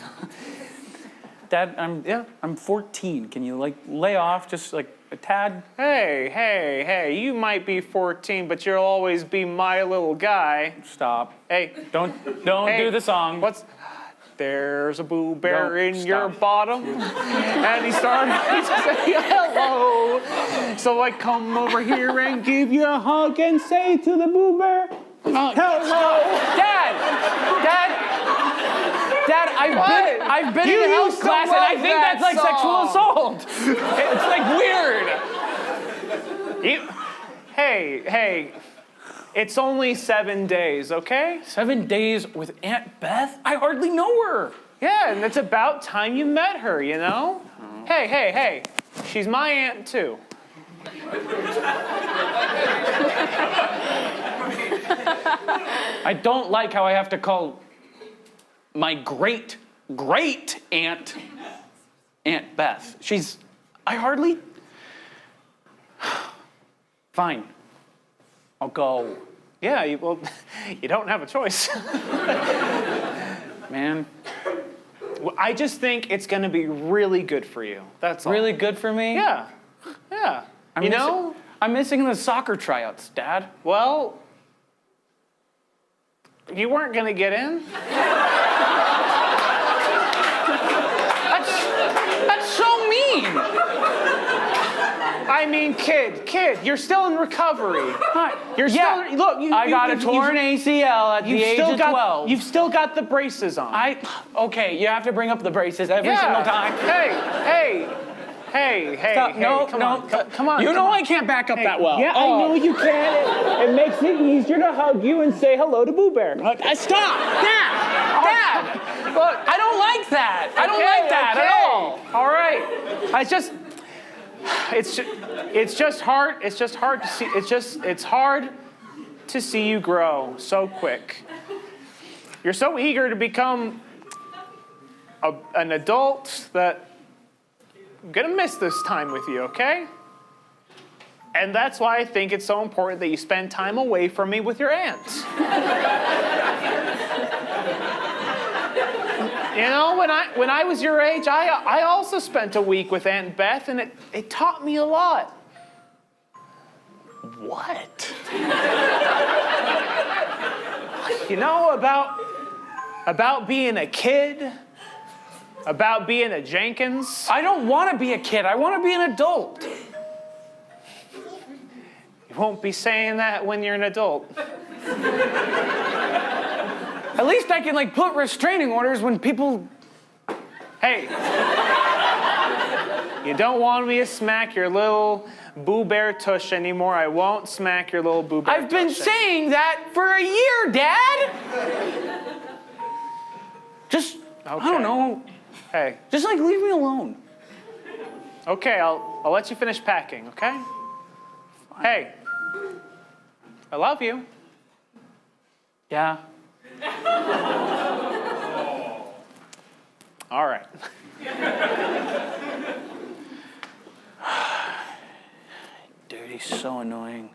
Dad, I'm 14. Can you lay off just a tad? Hey, you might be 14, but you'll always be my little guy. Stop. Hey, Don't hey, do the song. There's a Boo Bear Don't in your stop. bottom. And he started to say hello. So I come over here and give you a hug and say to the Boo Bear, hello. Dad, I've been in a health class and I think that's like sexual assault. It's weird. Hey, it's only 7 days, okay? 7 days with Aunt Beth? I hardly know her. Yeah, and it's about time you met her, you know? Hey, she's my aunt too. I don't like how I have to call my great aunt Aunt Beth. Fine. I'll go. Yeah, you don't have a choice. Man, I just think it's gonna be really good for you. That's all. really good for me? Yeah. I'm missing the soccer tryouts, Dad. Well, you weren't gonna get in. That's so mean. I mean, kid, you're still in recovery. You're still, look, I got a torn ACL at the age of 12. You've still got the braces on. Okay, you have to bring up the braces every single time. Hey, Stop. No, come on. You know I can't back up that well. Yeah, I know you can. It makes it easier to hug you and say hello to Boo Bear. Stop! Dad! Dad, Look, I don't like that. I don't like that at all. All right. It's just hard. It's just hard to see. It's hard to see you grow so quick. You're so eager to become an adult that I'm gonna miss this time with you, okay? And that's why I think it's so important that you spend time away from me with your aunt. You know, when I was your age, I also spent a week with Aunt Beth, and it taught me a lot. What? You know, about being a kid, about being a Jenkins. I don't want to be a kid. I want to be an adult. You won't be saying that when you're an adult. At least I can like put restraining orders when people. Hey, you don't want me to smack your little Boo Bear tush anymore. I won't smack your little Boo Bear I've been tush saying that for a year, Dad. Just I don't know. Hey, Just like leave me alone. okay, I'll let you finish packing, okay? Hey, I love you. Yeah. All right. Dude, he's so annoying.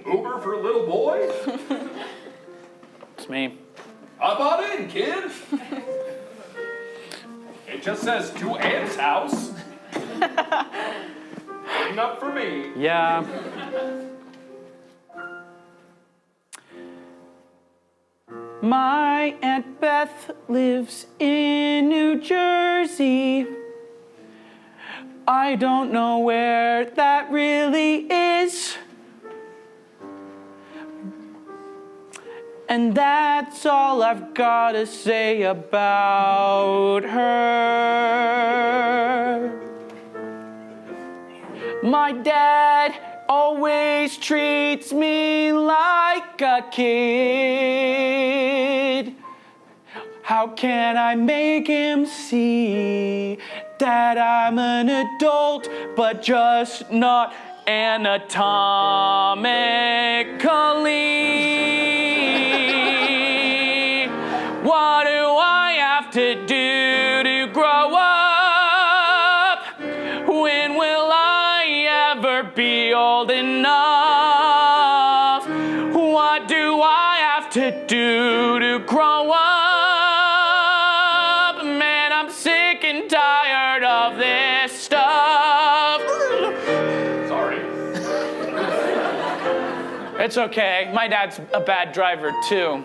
Uber for little boy? It's me. Hop on in, kid. It just says to Aunt's house. Hang up for me. Yeah. My Aunt Beth lives in New Jersey. I don't know where that really is. And that's all I've got to say about her. My dad always treats me like a kid. How can I make him see that I'm an adult, but just not anatomically? What do I have to do to grow up? When will I ever be old enough? What do I have to do to grow up? Man, I'm sick and tired of this stuff. Sorry. It's okay. My dad's a bad driver, too.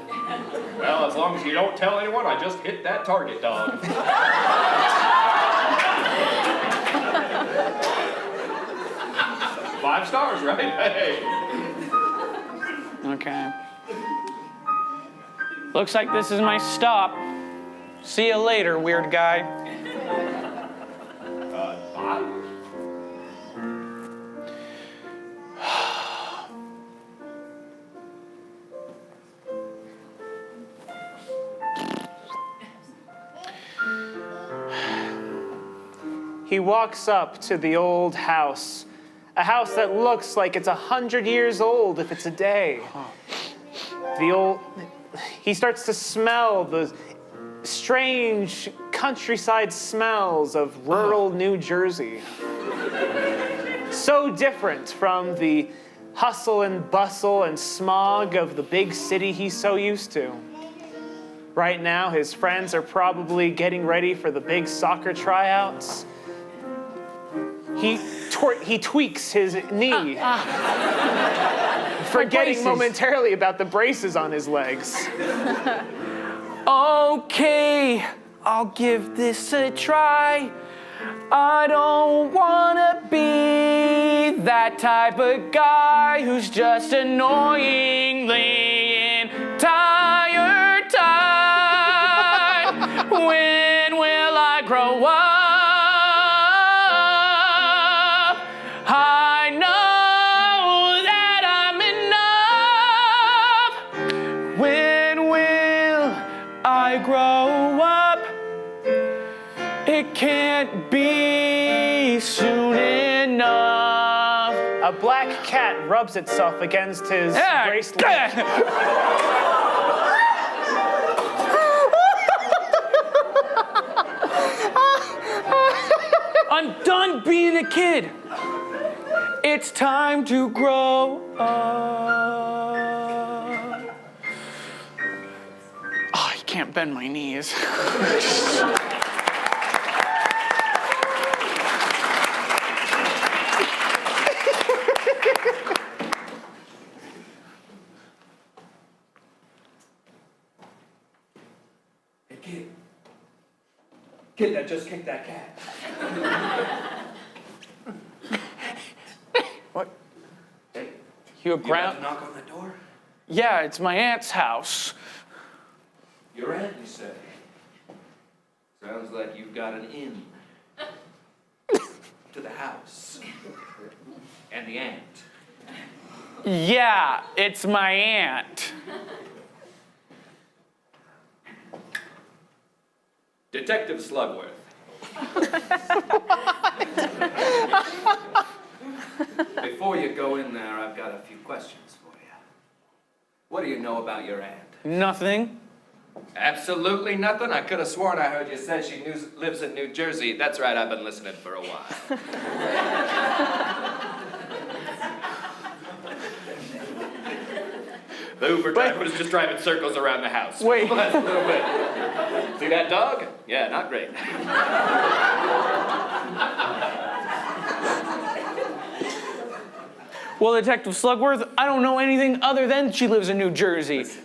Well, as long as you don't tell anyone, I just hit that target dog. 5 stars, right? Hey. Okay. Looks like this is my stop. See you later, weird guy. Bye. He walks up to the old house, a house that looks like it's 100 years old if it's a day. He starts to smell the strange countryside smells of rural New Jersey. So different from the hustle and bustle and smog of the big city he's so used to. Right now, his friends are probably getting ready for the big soccer tryouts. He tweaks his knee, forgetting momentarily about the braces on his legs. Okay, I'll give this a try. I don't wanna be that type of guy who's just annoying the entire time. When will I grow up? I know that I'm enough. When will I grow up? It can't be soon enough. A black cat rubs itself against his bracelet. I'm done being a kid. It's time to grow up. Oh, I can't bend my knees. Kid that just kicked that cat. What? Hey, You a you about ground? to knock on the door? Yeah, it's my aunt's house. Your aunt, you say? Sounds like you've got an in to the house. And the aunt. Yeah, it's my aunt. Detective Slugworth. Before you go in there, I've got a few questions for you. What do you know about your aunt? Nothing. Absolutely nothing. I could have sworn I heard you say she lives in New Jersey. That's right, I've been listening for a while. The Uber driver was just driving circles around the house. Wait. A little bit. See that dog? Yeah, not great. Well, Detective Slugworth, I don't know anything other than she lives in New Jersey. Listen,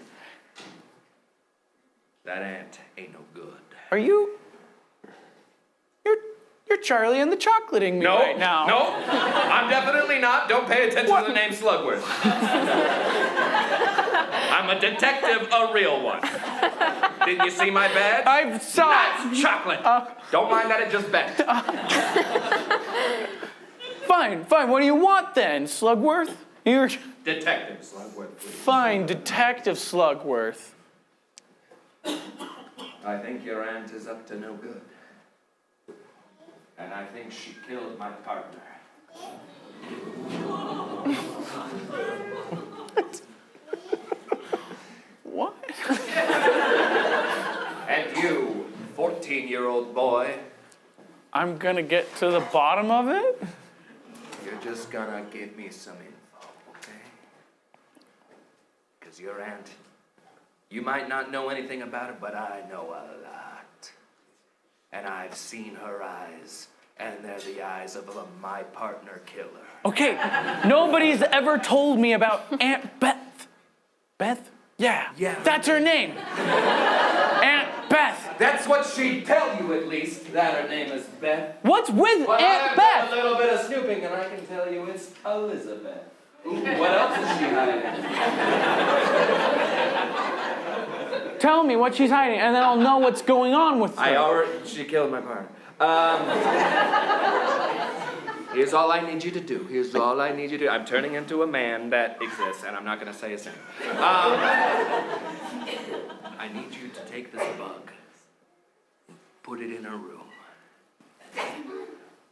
that aunt ain't no good. Are you? You're Charlie and the Chocolating me right now. No, I'm definitely not. Don't pay attention to the name Slugworth. I'm a detective, a real one. Didn't you see my badge? I saw That's chocolate. Don't mind that it just bent. Fine. What do you want then, Slugworth? You're Detective Slugworth, please. fine, Detective Slugworth. I think your aunt is up to no good. And I think she killed my partner. What? And you, 14-year-old boy, I'm gonna get to the bottom of it? you're just gonna give me some info, okay? Because your aunt, you might not know anything about her, but I know a lot. And I've seen her eyes, and they're the eyes of my partner killer. Okay, nobody's ever told me about Aunt Beth. Beth? Yeah. Yeah. That's her name. Aunt Beth. That's what she'd tell you, at least, that her name is Beth. What's with But Aunt I've done Beth? a little bit of snooping, and I can tell you it's Elizabeth. What else is she hiding? Tell me what she's hiding, and then I'll know what's going on with her. She killed my partner. Here's all I need you to do. I'm turning into a man that exists, and I'm not gonna say a thing. I need you to take this bug, put it in her room,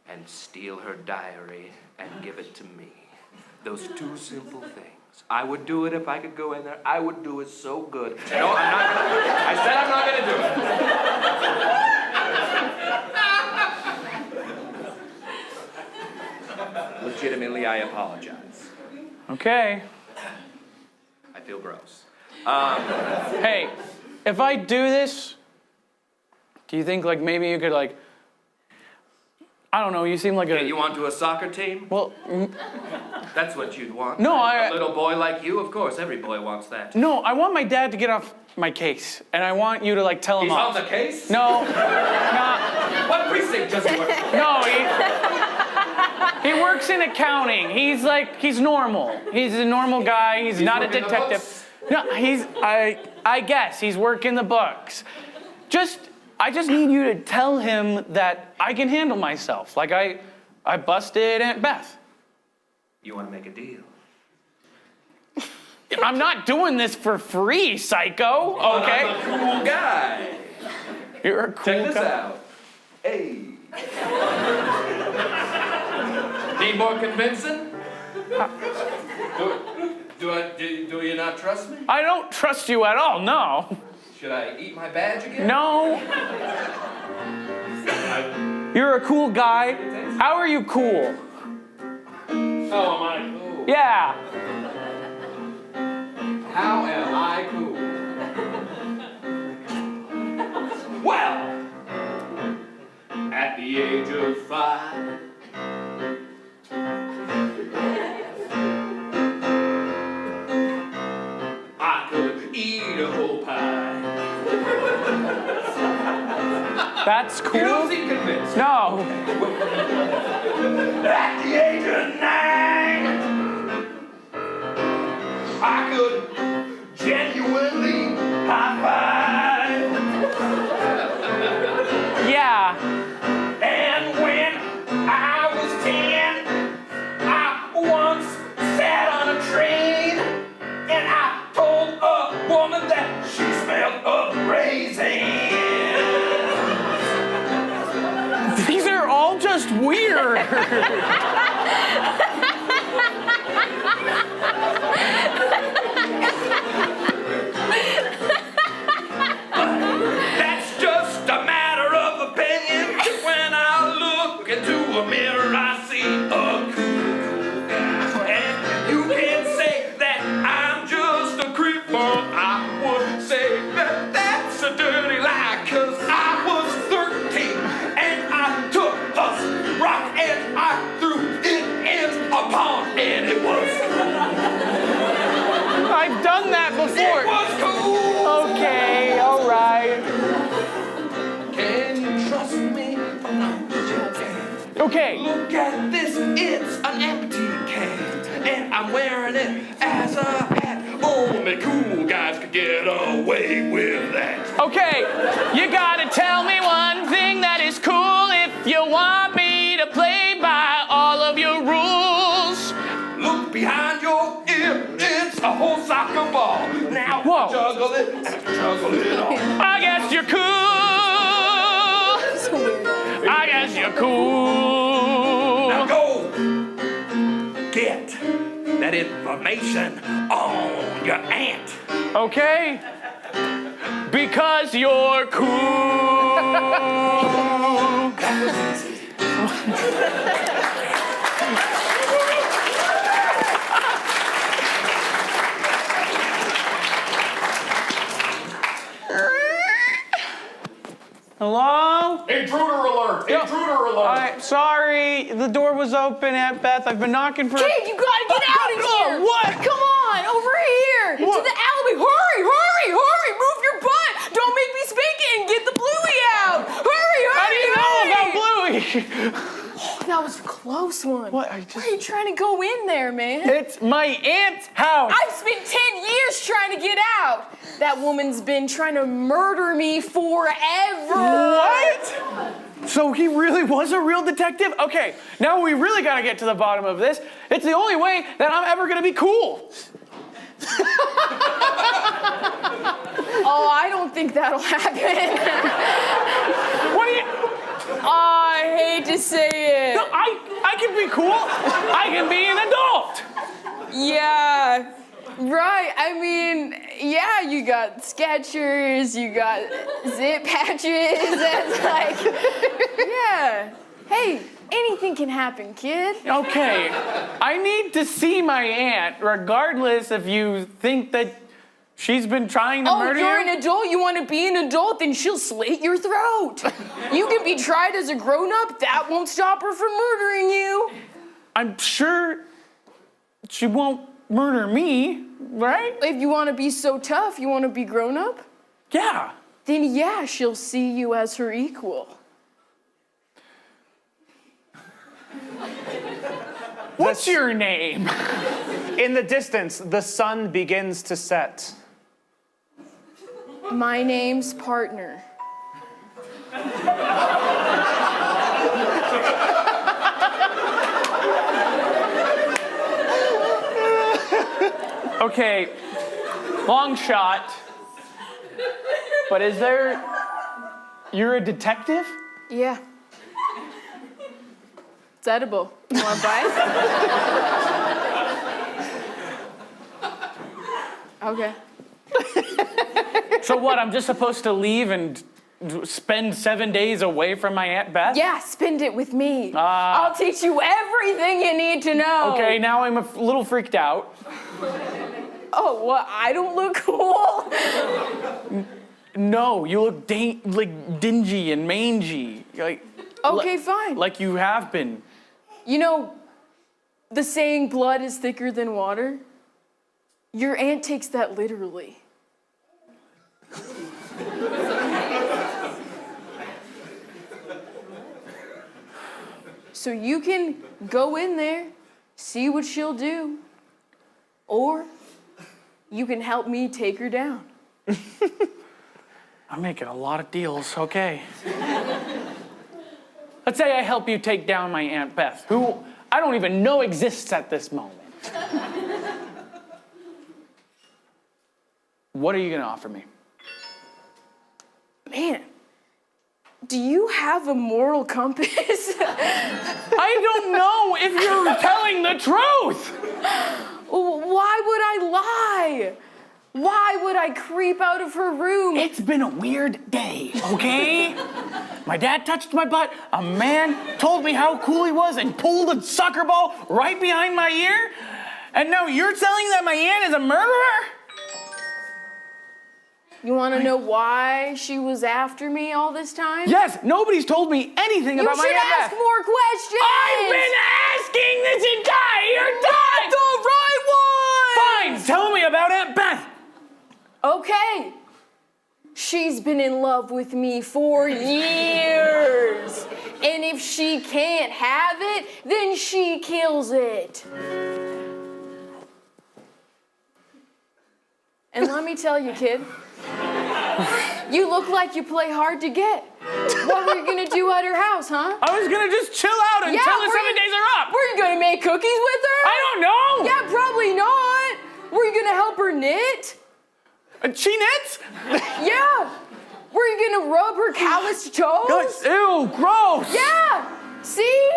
and steal her diary and give it to me. Those two simple things. I would do it if I could go in there. I would do it so good. No, I'm not gonna. I said I'm not gonna do it. Legitimately, I apologize. Okay. I feel gross. Hey, if I do this, do you think like maybe you could like I don't know, you seem like Get you onto a soccer team? Well, That's what you'd want. No, A little boy like you, of course, every boy wants that. no, I want my dad to get off my case, and I want you to like tell him He's off. on the case? No, not. What precinct does he work for? No, he works in accounting. He's normal. He's a normal guy. He's not a working the detective. books? No, I guess he's working the books. I just need you to tell him that I can handle myself. Like I busted Aunt Beth. You want to make a deal? I'm not doing this for free, psycho. Okay. I'm a cool guy. You're a cool Check this guy. out. Hey. Need more convincing? Do you not trust me? I don't trust you at all. No. Should I eat my badge again? No. You're a cool guy. How are you cool? Oh, am I cool? Yeah. How am I cool? Well, at the age of 5, I could eat a whole pie. That's You don't cool. seem convinced. No. At the age of 9, I could genuinely high five. Yeah. And when I was 10, I once sat on a train and I told a woman that she smelled of raisins. These are all just weird. That's just a matter of opinion. When I look into a mirror, I see a cool guy. And you can say that I'm just a creep, but I would say that that's a dirty lie. 'Cause I was 13 and I took a rock and I threw it in a pond, and it was cool. I've done that It before. was cool. Okay, all right. Can you trust me? Okay. Look at this, it's an empty can, and I'm wearing it as a hat. Only cool guys could get away with that. Okay. You gotta tell me one thing that is cool if you want me to play by all of your rules. Look behind your ear, it's a whole soccer ball. Now Whoa. juggle it and juggle it all. I guess you're cool. I guess you're cool. Now go get that information on your aunt. Okay? Because you're cool. Hello? Intruder alert! Yep. Intruder alert! Sorry, the door was open, Aunt Beth. I've been knocking for. Kid, you gotta get out of here! What? Come on, over here! What? To the alley! Hurry, hurry, hurry! Move your butt! Don't make me spank it and get the bluey out! Hurry, hurry, How do you know about Bluey? That was a close one. What? Why are you trying to go in there, man? It's my aunt's house. I've spent 10 years trying to get out. That woman's been trying to murder me forever. What? So he really was a real detective? Okay, now we really gotta get to the bottom of this. It's the only way that I'm ever gonna be cool. Oh, I don't think that'll happen. What do you? I hate to say it. No, I can be cool. I can be an adult. Yeah, right. I mean, yeah, you got Skechers, you got zip patches. That's like, yeah. Hey, anything can happen, kid. Okay, I need to see my aunt, regardless if you think that She's been trying to murder you're you? an adult? You want to be an adult? Then she'll slit your throat. You can be tried as a grown-up. That won't stop her from murdering you. I'm sure she won't murder me, right? If you want to be so tough, you want to be grown-up? Yeah. Then yeah, she'll see you as her equal. What's your name? In the distance, the sun begins to set. My name's Partner. Okay, long shot. But you're a detective? Yeah. It's edible. You want to buy it? Okay. So what, I'm just supposed to leave and spend 7 days away from my Aunt Beth? Yeah, spend it with me. I'll teach you everything you need to know. Okay, now I'm a little freaked out. Oh, what? I don't look cool? No, you look like dingy and mangy. Okay, fine. Like you have been. You know, the saying blood is thicker than water? Your aunt takes that literally. So you can go in there, see what she'll do, or you can help me take her down. I'm making a lot of deals, okay. Let's say I help you take down my Aunt Beth, who I don't even know exists at this moment. What are you gonna offer me? Man, do you have a moral compass? I don't know if you're telling the truth. Why would I lie? Why would I creep out of her room? It's been a weird day, okay? My dad touched my butt, a man told me how cool he was and pulled a soccer ball right behind my ear, and now you're telling that my aunt is a murderer? You want to know why she was after me all this time? Yes, nobody's told me anything about my You should Aunt ask Beth. more questions! I've been asking this entire time! The right one! Fine, tell me about Aunt Beth. Okay. She's been in love with me for years. And if she can't have it, then she kills it. And let me tell you, kid, you look like you play hard to get. What were you gonna do at her house, huh? I was gonna just chill out until the 7 days are up. Were you gonna make cookies with her? I don't know. Yeah, probably not. Were you gonna help her knit? She knits? Yeah. Were you gonna rub her calloused toes? Ew, gross. Yeah. See?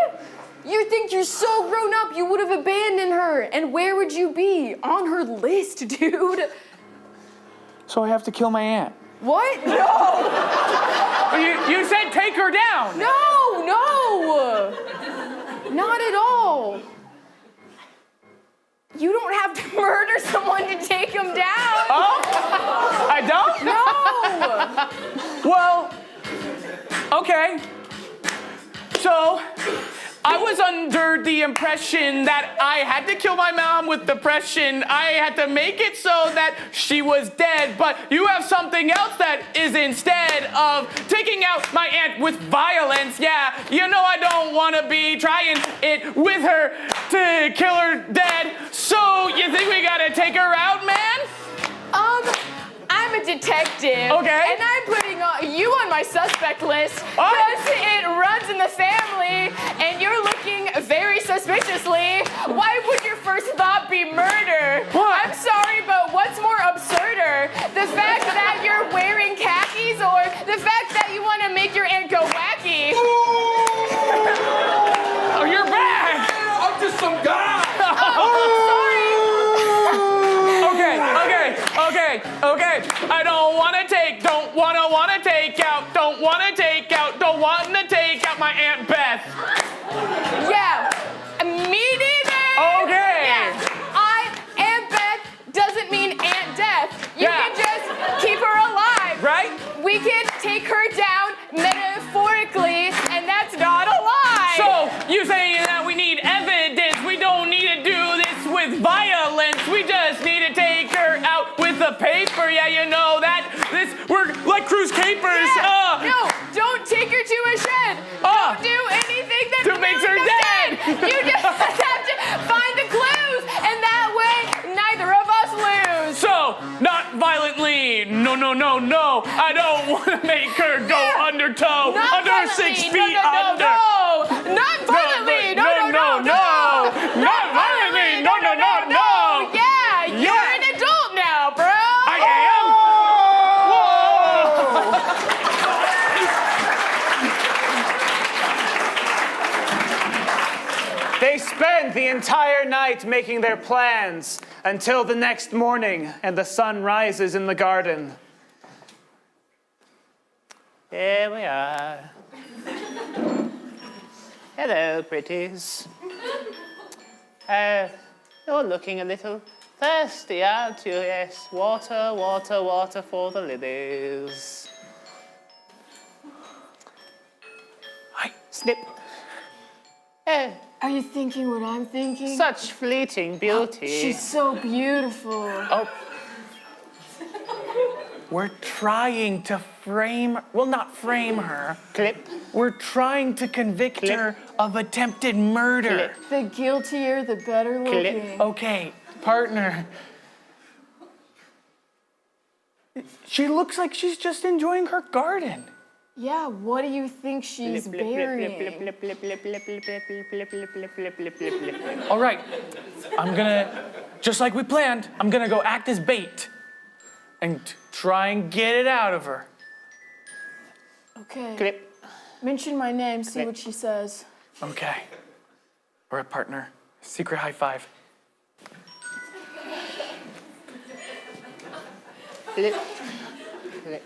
You think you're so grown up, you would have abandoned her. And where would you be? On her list, dude. So I have to kill my aunt. What? No. You said take her down. No. Not at all. You don't have to murder someone to take them down. Oh? I don't? No. Well, okay. So, I was under the impression that I had to kill my mom with depression. I had to make it so that she was dead, but you have something else that is instead of taking out my aunt with violence. Yeah, you know I don't want to be trying it with her to kill her dead. So, you think we gotta take her out, man? I'm a detective. Okay. And I'm putting you on my suspect list because it runs in the family and you're looking very suspiciously. Why would your first thought be murder? What? I'm sorry, but what's more absurder? The fact that you're wearing khakis or the fact that you want to make your aunt go wacky? Oh, you're back! I'm just some guy. Sorry. Okay. I don't want to take out my Aunt Beth. Yeah. Me neither. Okay. Yeah. Aunt Beth doesn't mean Aunt Death. You No, no, no, no. I don't want to make her go undertow. Not Under violently. 6 No, feet no, no, under. no. Not violently. No, no, no, no. Not violently. No, no, no, no. Yeah, you're Yeah. an adult now, bro. I am. They spend the entire night making their plans until the next morning and the sun rises in the garden. Here we are. Hello, pretties. You're looking a little thirsty, aren't you? Yes, water, water, water for the lilies. Hi. Snip. Eh, Are you thinking what I'm thinking? such fleeting beauty. She's so beautiful. Oh. We're trying to frame, well, not frame her. Clip. We're trying to convict her of attempted murder. The guiltier, the better looking. Okay, partner. She looks like she's just enjoying her garden. Yeah, what do you think she's burying? All right, I'm gonna, just like we planned, I'm gonna go act as bait and try and get it out of her. Okay. Clip. Mention my name, see what she says. Okay. All right, partner. Secret high five. Clip. Clip.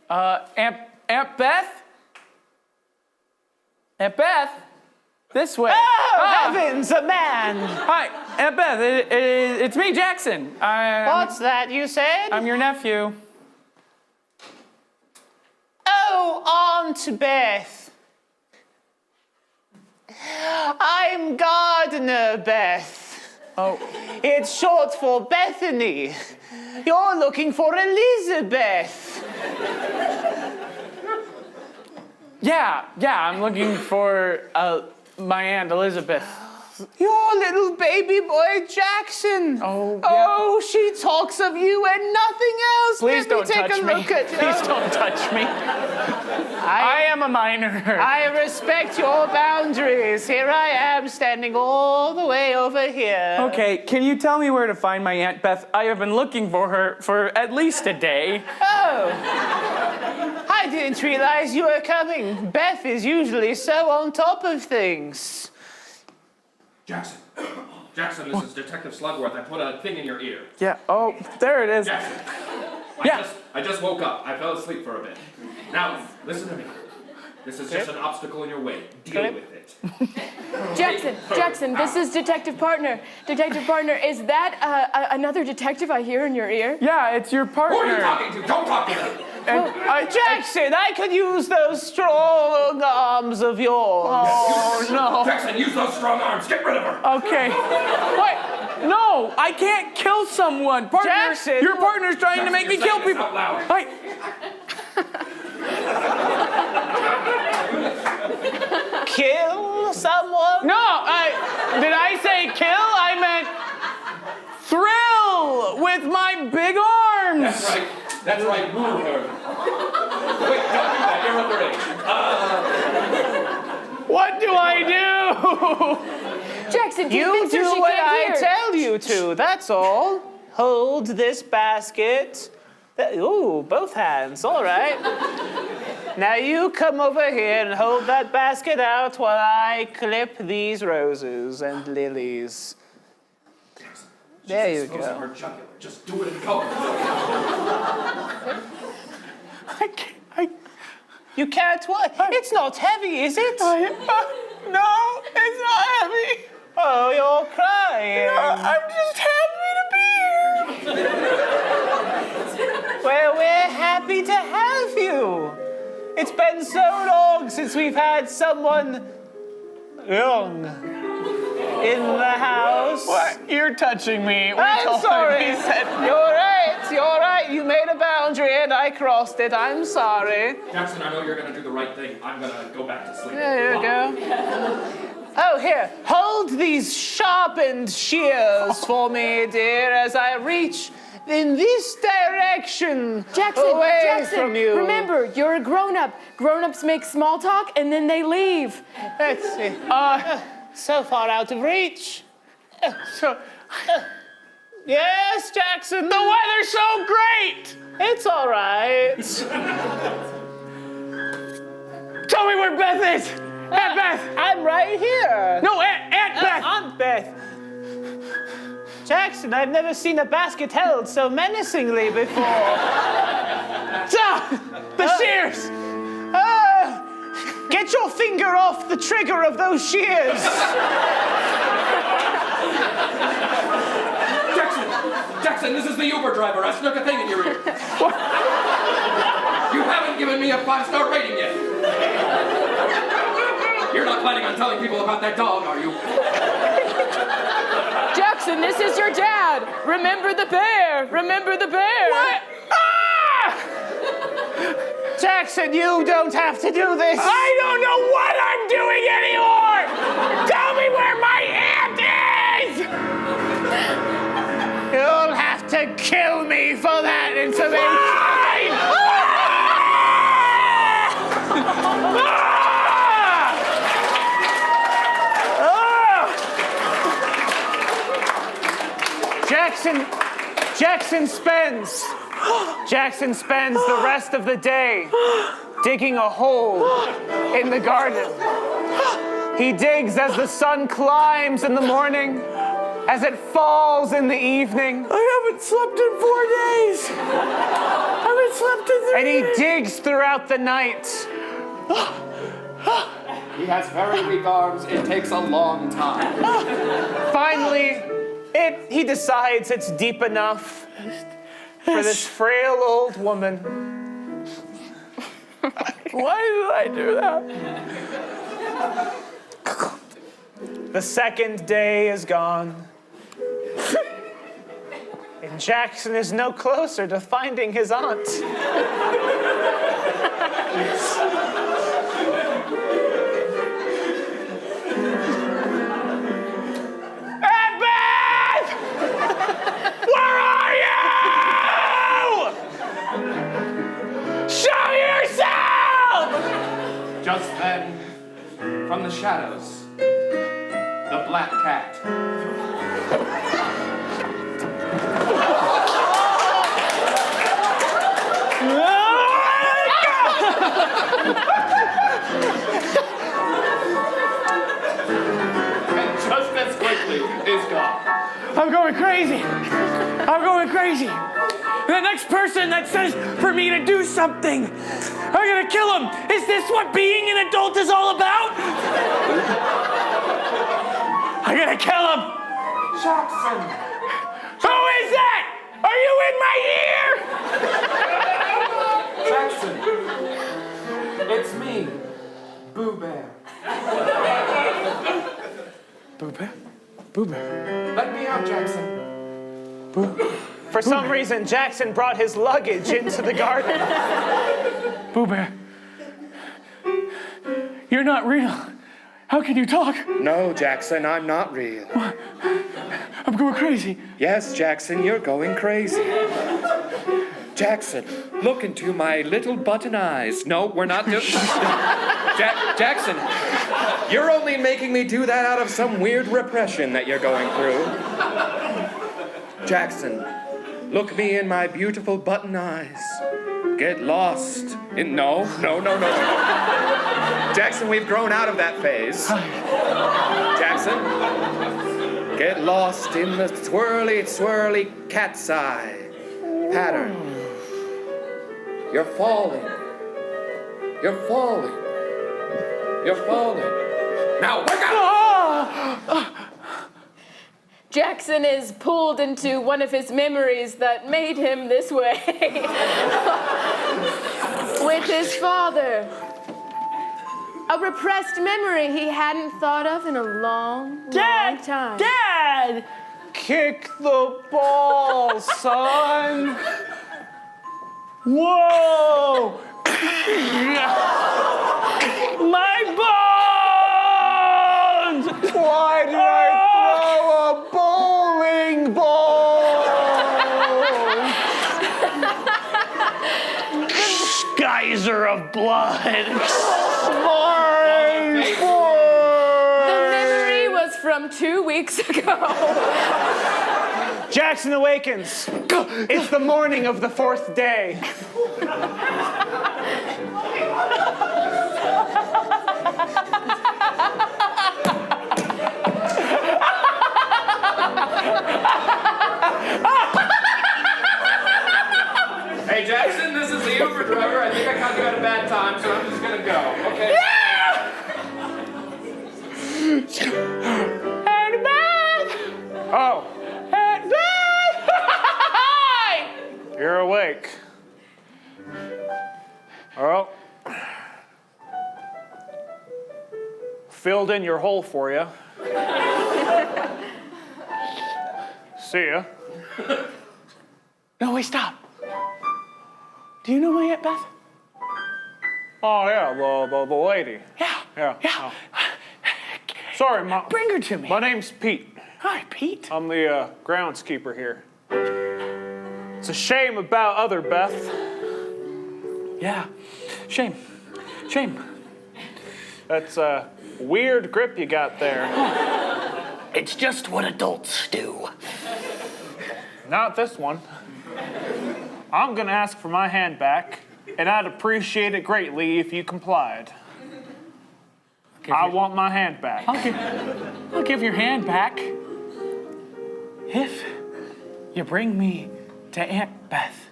Aunt Beth? Aunt Beth? This way. Oh, heavens, a man! Hi, Aunt Beth. It's me, Jackson. What's that you said? I'm your nephew. Oh, Aunt Beth. I'm Gardener Beth. Oh, It's short for Bethany. You're looking for Elizabeth. yeah, I'm looking for my Aunt Elizabeth. Your little baby boy Jackson. Oh, yeah. Oh, she talks of you and nothing else. Please Let don't me take touch a me. look at you. Please don't touch me. I am a minor. I respect your boundaries. Here I am, standing all the way over here. Okay, can you tell me where to find my Aunt Beth? I have been looking for her for at least a day. Oh, I didn't realize you were coming. Beth is usually so on top of things. Jackson. Jackson, this is Detective Slugworth. I put a thing in your ear. Yeah, oh, there it is. Jackson. Yeah. I just woke up. I fell asleep for a bit. Now, listen to me. This is just an obstacle in your way. Deal with it. Jackson, this is Detective Partner. Detective Partner, is that another detective I hear in your ear? Yeah, it's your partner. Who are you talking to? Don't talk to them. Jackson, I could use those strong arms of yours. Oh, no. Jackson, use those strong arms. Get rid of her. Okay. Wait, no, I can't kill someone. Partner, Jackson. your partner's trying to make me kill people. Out loud. Hey. Kill someone? No, did I say kill? I meant thrill with my big arms. That's right. That's right. Woo her. Wait, don't do that. You're underage. What do I do? Jackson, You convince her do she what can't I hear. tell you to, that's all. Hold this basket. Ooh, both hands, all right. Now you come over here and hold that basket out while I clip these roses and lilies. There you Exposing go. her jugular. Just do it and go. I can't. You can't what? It's not heavy, is it? No, it's not heavy. Oh, you're crying. I'm just happy to be here. Well, we're happy to have you. It's been so long since we've had someone young in the house. What? You're touching me. I'm sorry. You're right. You made a boundary and I crossed it. I'm sorry. Jackson, I know you're going to do the right thing. I'm going to go back to sleep. There you go. Oh, here. Hold these sharpened shears for me, dear, as I reach in this direction. Jackson, away Jackson, from you. remember, you're a grown-up. Grown-ups make small talk and then they leave. Let's see. So far out of reach. Yes, Jackson. The weather's so great! It's all right. Tell me where Beth is! Aunt Beth! I'm right here. No, Aunt Beth! Aunt Beth. Jackson, I've never seen a basket held so menacingly before. The shears! Get your finger off the trigger of those shears. Jackson, this is the Uber driver. I snuck a thing in your ear. You haven't given me a 5-star rating yet. You're not planning on telling people about that dog, are you? Jackson, this is your dad. Remember the bear. Remember the bear. What? Ah! Jackson, you don't have to do this. I don't know what I'm doing anymore! Tell me where my aunt is! You'll have to kill me for that information. Fine! Jackson spends the rest of the day digging a hole in the garden. He digs as the sun climbs in the morning, as it falls in the evening. I haven't slept in 4 days! I haven't slept in 3 And he days! digs throughout the night. He has very weak arms. It takes a long time. Finally, he decides it's deep enough for this frail old woman. Why did I do that? The second day is gone. And Jackson is no closer to finding his aunt. Aunt Beth! Where are you? Show yourself! Just then, from the shadows, the black cat. And just as quickly is gone. I'm going crazy. I'm going crazy. The next person that says for me to do something, I'm gonna kill him. Is this what being an adult is all about? I'm gonna kill him. Jackson! Who is that? Are you in my ear? Jackson! It's me, Boo Bear. Boo Bear? Boo Bear. Let me out, Jackson. For some reason, Jackson brought his luggage into the garden. Boo Bear. You're not real. How can you talk? No, Jackson, I'm not real. I'm going crazy. Yes, Jackson, you're going crazy. Jackson, look into my little button eyes. No, we're not doing... Jackson, you're only making me do that out of some weird repression that you're going through. Jackson, look me in my beautiful button eyes. Get lost in... No. Jackson, we've grown out of that phase. Jackson, get lost in the swirly cat's eye pattern. You're falling. You're falling. You're falling. Now wake up! Jackson is pulled into one of his memories that made him this way. With his father. A repressed memory he hadn't thought of in a long time. Dad! Kick the ball, son. Whoa! My bones! Why did I throw a bowling ball? geyser of blood. The memory was from 2 weeks ago. Jackson awakens. It's the morning of the 4th day. Hey, Jackson, this is the Uber driver. I think I caught you at a bad time, so I'm just gonna go. Okay. Oh. You're awake. Well, filled in your hole for you. See ya. No, wait, stop. Do you know my Aunt Beth? Oh yeah, the lady. Yeah. Yeah. Yeah. Oh. Sorry, Mom. Bring her to me. My name's Pete. Hi, Pete. I'm the groundskeeper here. It's a shame about other Beth. Yeah. Shame. Shame. That's a weird grip you got there. It's just what adults do. Not this one. I'm gonna ask for my hand back, and I'd appreciate it greatly if you complied. I want my hand back. I'll give your hand back if you bring me to Aunt Beth.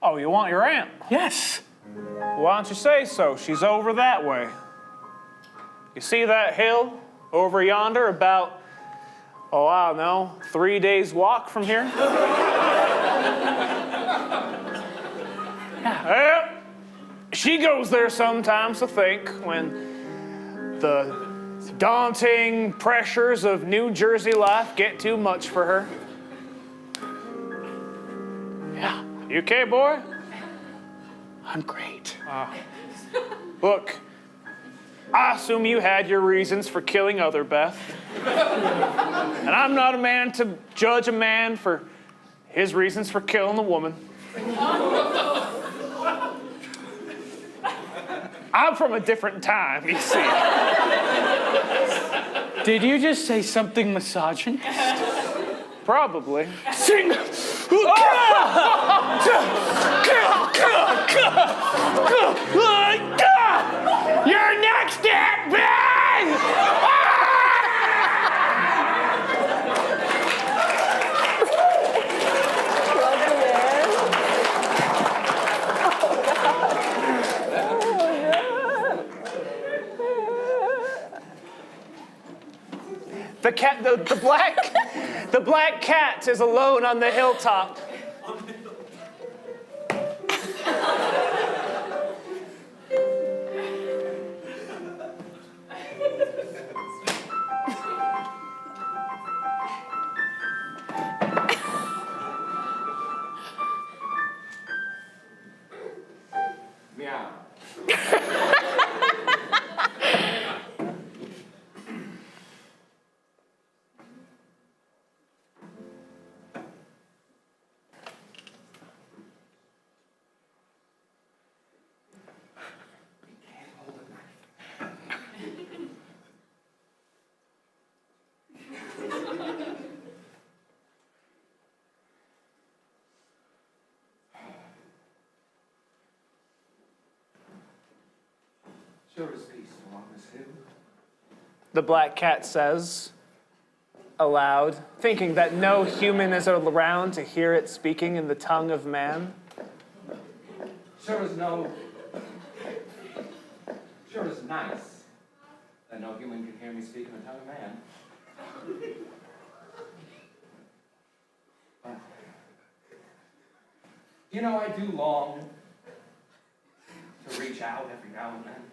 Oh, you want your aunt? Yes. Why don't you say so? She's over that way. You see that hill over yonder about, oh, I don't know, 3 days walk from here? Yeah. She goes there sometimes to think when the daunting pressures of New Jersey life get too much for her. Yeah. You okay, boy? I'm great. Look, I assume you had your reasons for killing other Beth. And I'm not a man to judge a man for his reasons for killing a woman. I'm from a different time, you see. Did you just say something misogynist? Probably. Sing. You're next, Aunt Beth! The black cat is alone on the hilltop. Meow. Sure is peaceful on this hill. The black cat says aloud, thinking that no human is around to hear it speaking in the tongue of man. Sure is nice that no human can hear me speak in the tongue of man. But, you know, I do long to reach out every now and then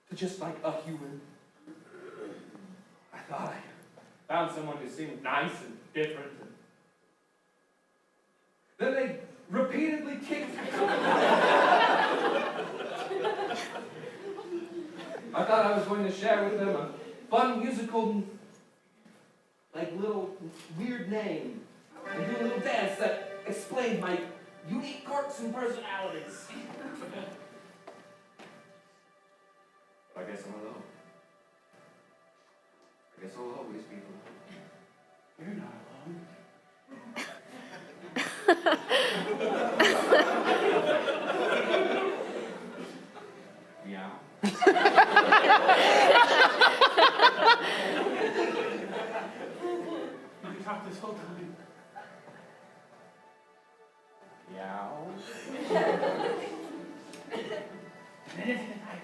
to just like a human. I thought I found someone who seemed nice and different. And then they repeatedly kicked me. I thought I was going to share with them a fun musical, like little weird name, and do a little dance that explained my unique quirks and personalities. But I guess I'm alone. I guess I'll always be alone. You're not alone. Meow. You talked this whole time. Meow. I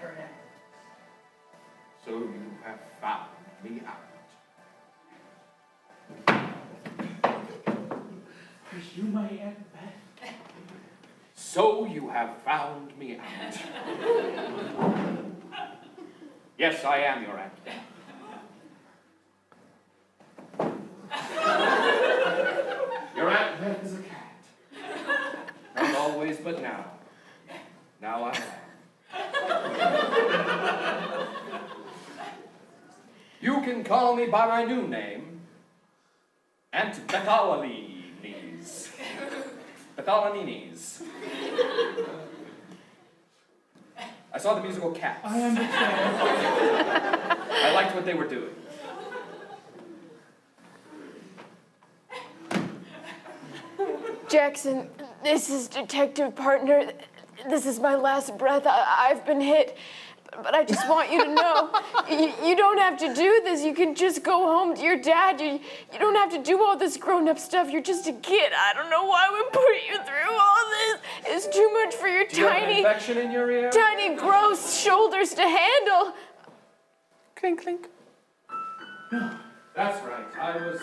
heard it. So you have found me out. Are you my Aunt Beth? So you have found me out. Yes, I am your Aunt Beth. Your Aunt Beth is a cat. Not always, but now. Now I am. You can call me by my new name, Aunt Bethalines. Bethalines. I saw the musical Cats. I understand. I liked what they were doing. Jackson, this is detective partner. This is my last breath. I've been hit. But I just want you to know, you don't have to do this. You can just go home to your dad. You don't have to do all this grown-up stuff. You're just a kid. I don't know why we put you through all this. It's too much for your Do you have an tiny, infection in your ear? tiny, gross shoulders to handle. Clink, clink. That's right. I was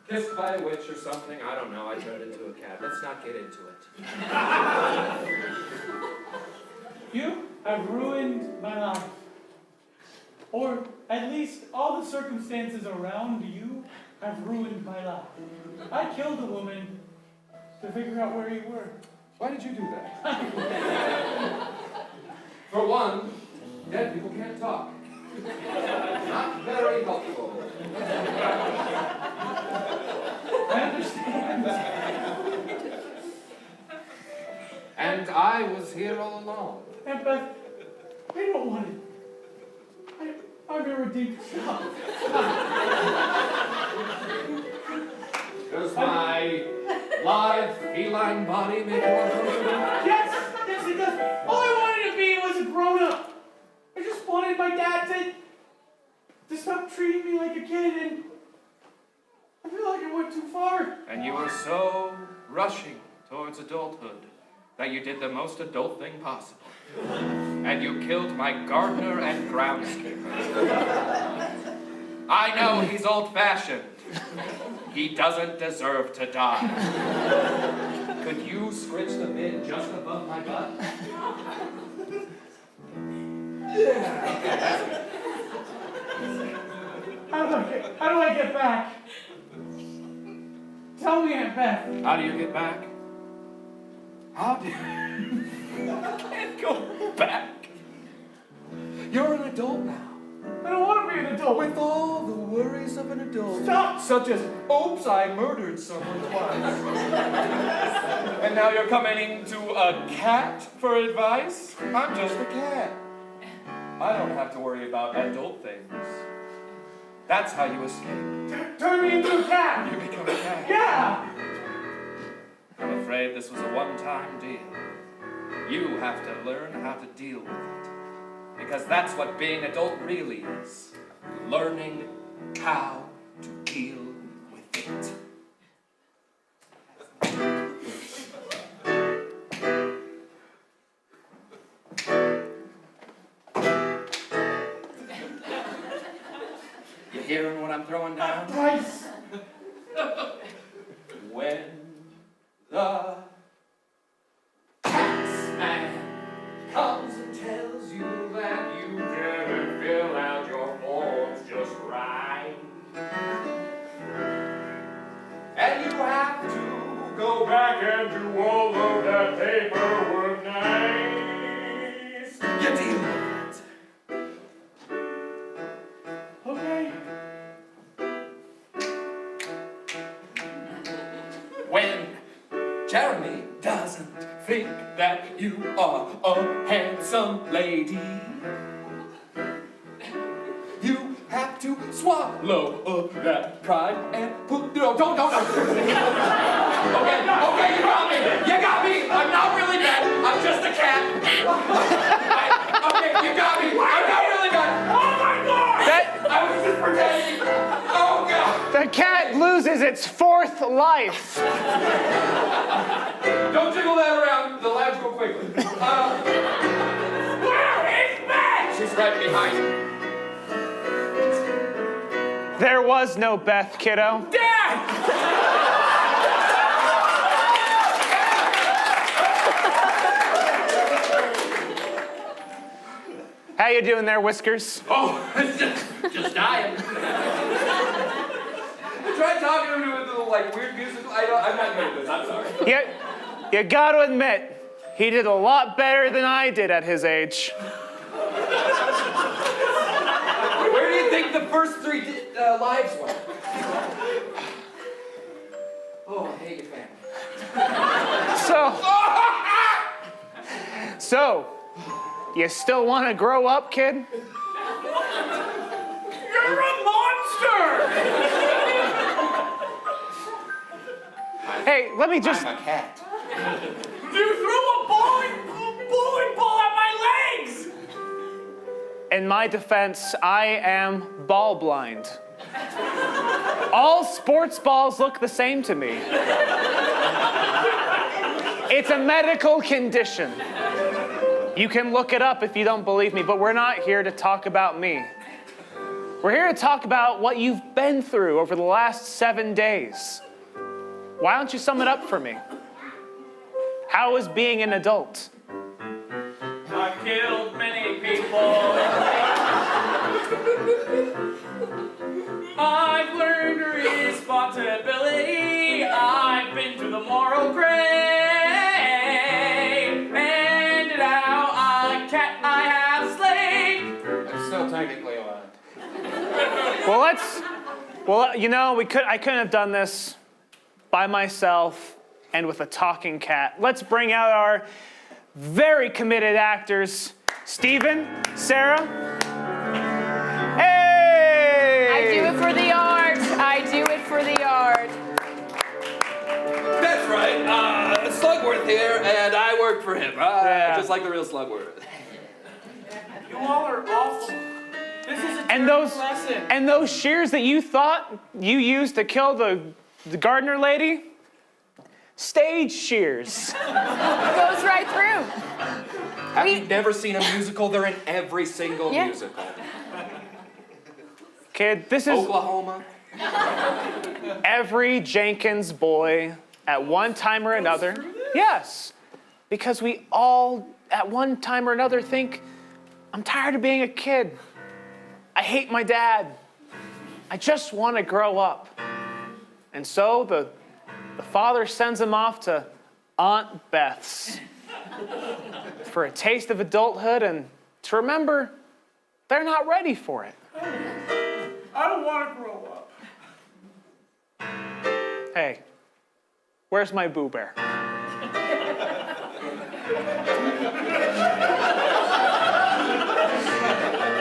kissed by a witch or something. I don't know. I turned into a cat. Let's not get into it. You have ruined my life. Or at least all the circumstances around you have ruined my life. I killed a woman to figure out where you were. Why did you do that? For one, dead people can't talk. Not very helpful. I understand. And I was here all along. Aunt Beth, I don't want it. I'm your redeemed self. Does my live feline body make you uncomfortable? Yes, it does. All I wanted to be was a grown-up. I just wanted my dad to stop treating me like a kid, and I feel like I went too far. And you were so rushing towards adulthood that you did the most adult thing possible. And you killed my gardener and groundskeeper. I know he's old-fashioned. He doesn't deserve to die. Could you scritch the bit just above my butt? How do I get back? Tell me, Aunt Beth. How do you get back? How do you... I can't go back. You're an adult now. I don't want to be an adult. With all the worries of an adult. Stop! Such as, oops, I murdered someone twice. And now you're coming to a cat for advice? I'm just a cat. I don't have to worry about adult things. That's how you escape. Turn me into a cat. You become a cat. Yeah. I'm afraid this was a one-time deal. You have to learn how to deal with it. Because that's what being adult really is. Learning how to deal with it. You hearing what I'm throwing down? Twice. When the taxman comes and tells you that you didn't fill out your forms just right, and you have to go back and do all of that paperwork nice, you deal with it. Okay. When Jeremy doesn't think that you are a handsome lady. You have to swallow that pride and put. No, don't. Okay, you got me. You got me. I'm not really bad. I'm just a cat. Okay, you got me. I'm not really bad. Oh my God! I was just pretending. Oh God! The cat loses its 4th life. Don't jiggle that around. The lives go quickly. Where is Beth? She's right behind you. There was no Beth, kiddo. Dad! How you doing there, Whiskers? Oh, just dying. I tried talking to him with a like weird musical. I'm not good at this. I'm sorry. You gotta admit, he did a lot better than I did at his age. Where do you think the first 3 lives went? Oh, I hate your family. So, you still want to grow up, kid? You're a monster! Hey, let me just... I'm a cat. You threw a bowling ball at my legs! In my defense, I am ball blind. All sports balls look the same to me. It's a medical condition. You can look it up if you don't believe me, but we're not here to talk about me. We're here to talk about what you've been through over the last 7 days. Why don't you sum it up for me? How is being an adult? I've killed many people. I've learned responsibility. I've been to the moral grave. And now a cat I have slain. I'm still technically alive. Well, you know, I couldn't have done this by myself and with a talking cat. Let's bring out our very committed actors, Stephen, Sarah. Hey! I do it for the art. I do it for the art. That's right. Slugworth here, and I work for him. Just like the real Slugworth. You all are awful. This is a And lesson. those shears that you thought you used to kill the gardener lady? Stage shears. Goes right through. Have you never seen a musical? They're in every single musical. Kid, this is Oklahoma. every Jenkins boy at one time or another. Yes, because we all at one time or another think, I'm tired of being a kid. I hate my dad. I just want to grow up. And so the father sends him off to Aunt Beth's for a taste of adulthood and to remember they're not ready for it. I don't want to grow up. Hey, where's my Boo Bear?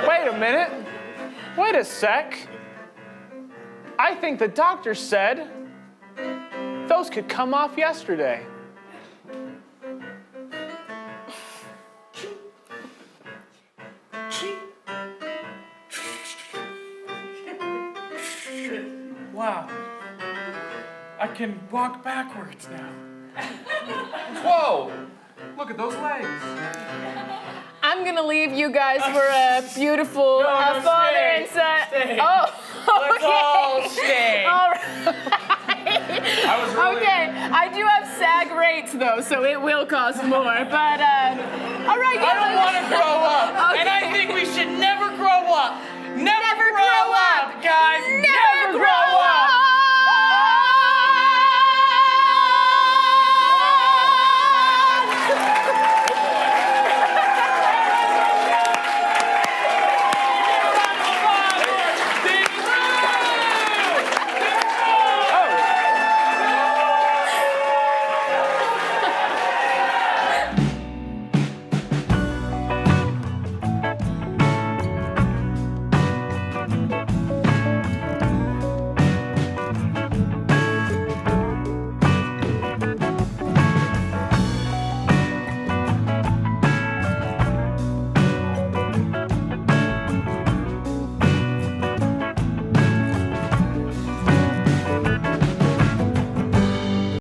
Wait a minute. Wait a sec. I think the doctor said those could come off yesterday. Wow. I can walk backwards now. Whoa! Look at those legs. I'm gonna leave you guys for a beautiful father stay, and son. stay. Oh, Let's okay. all stay. All right. I was really... Okay, I do have SAG rates though, so it will cost more. But all right, I don't want to grow up. Okay. And I think we should never grow up.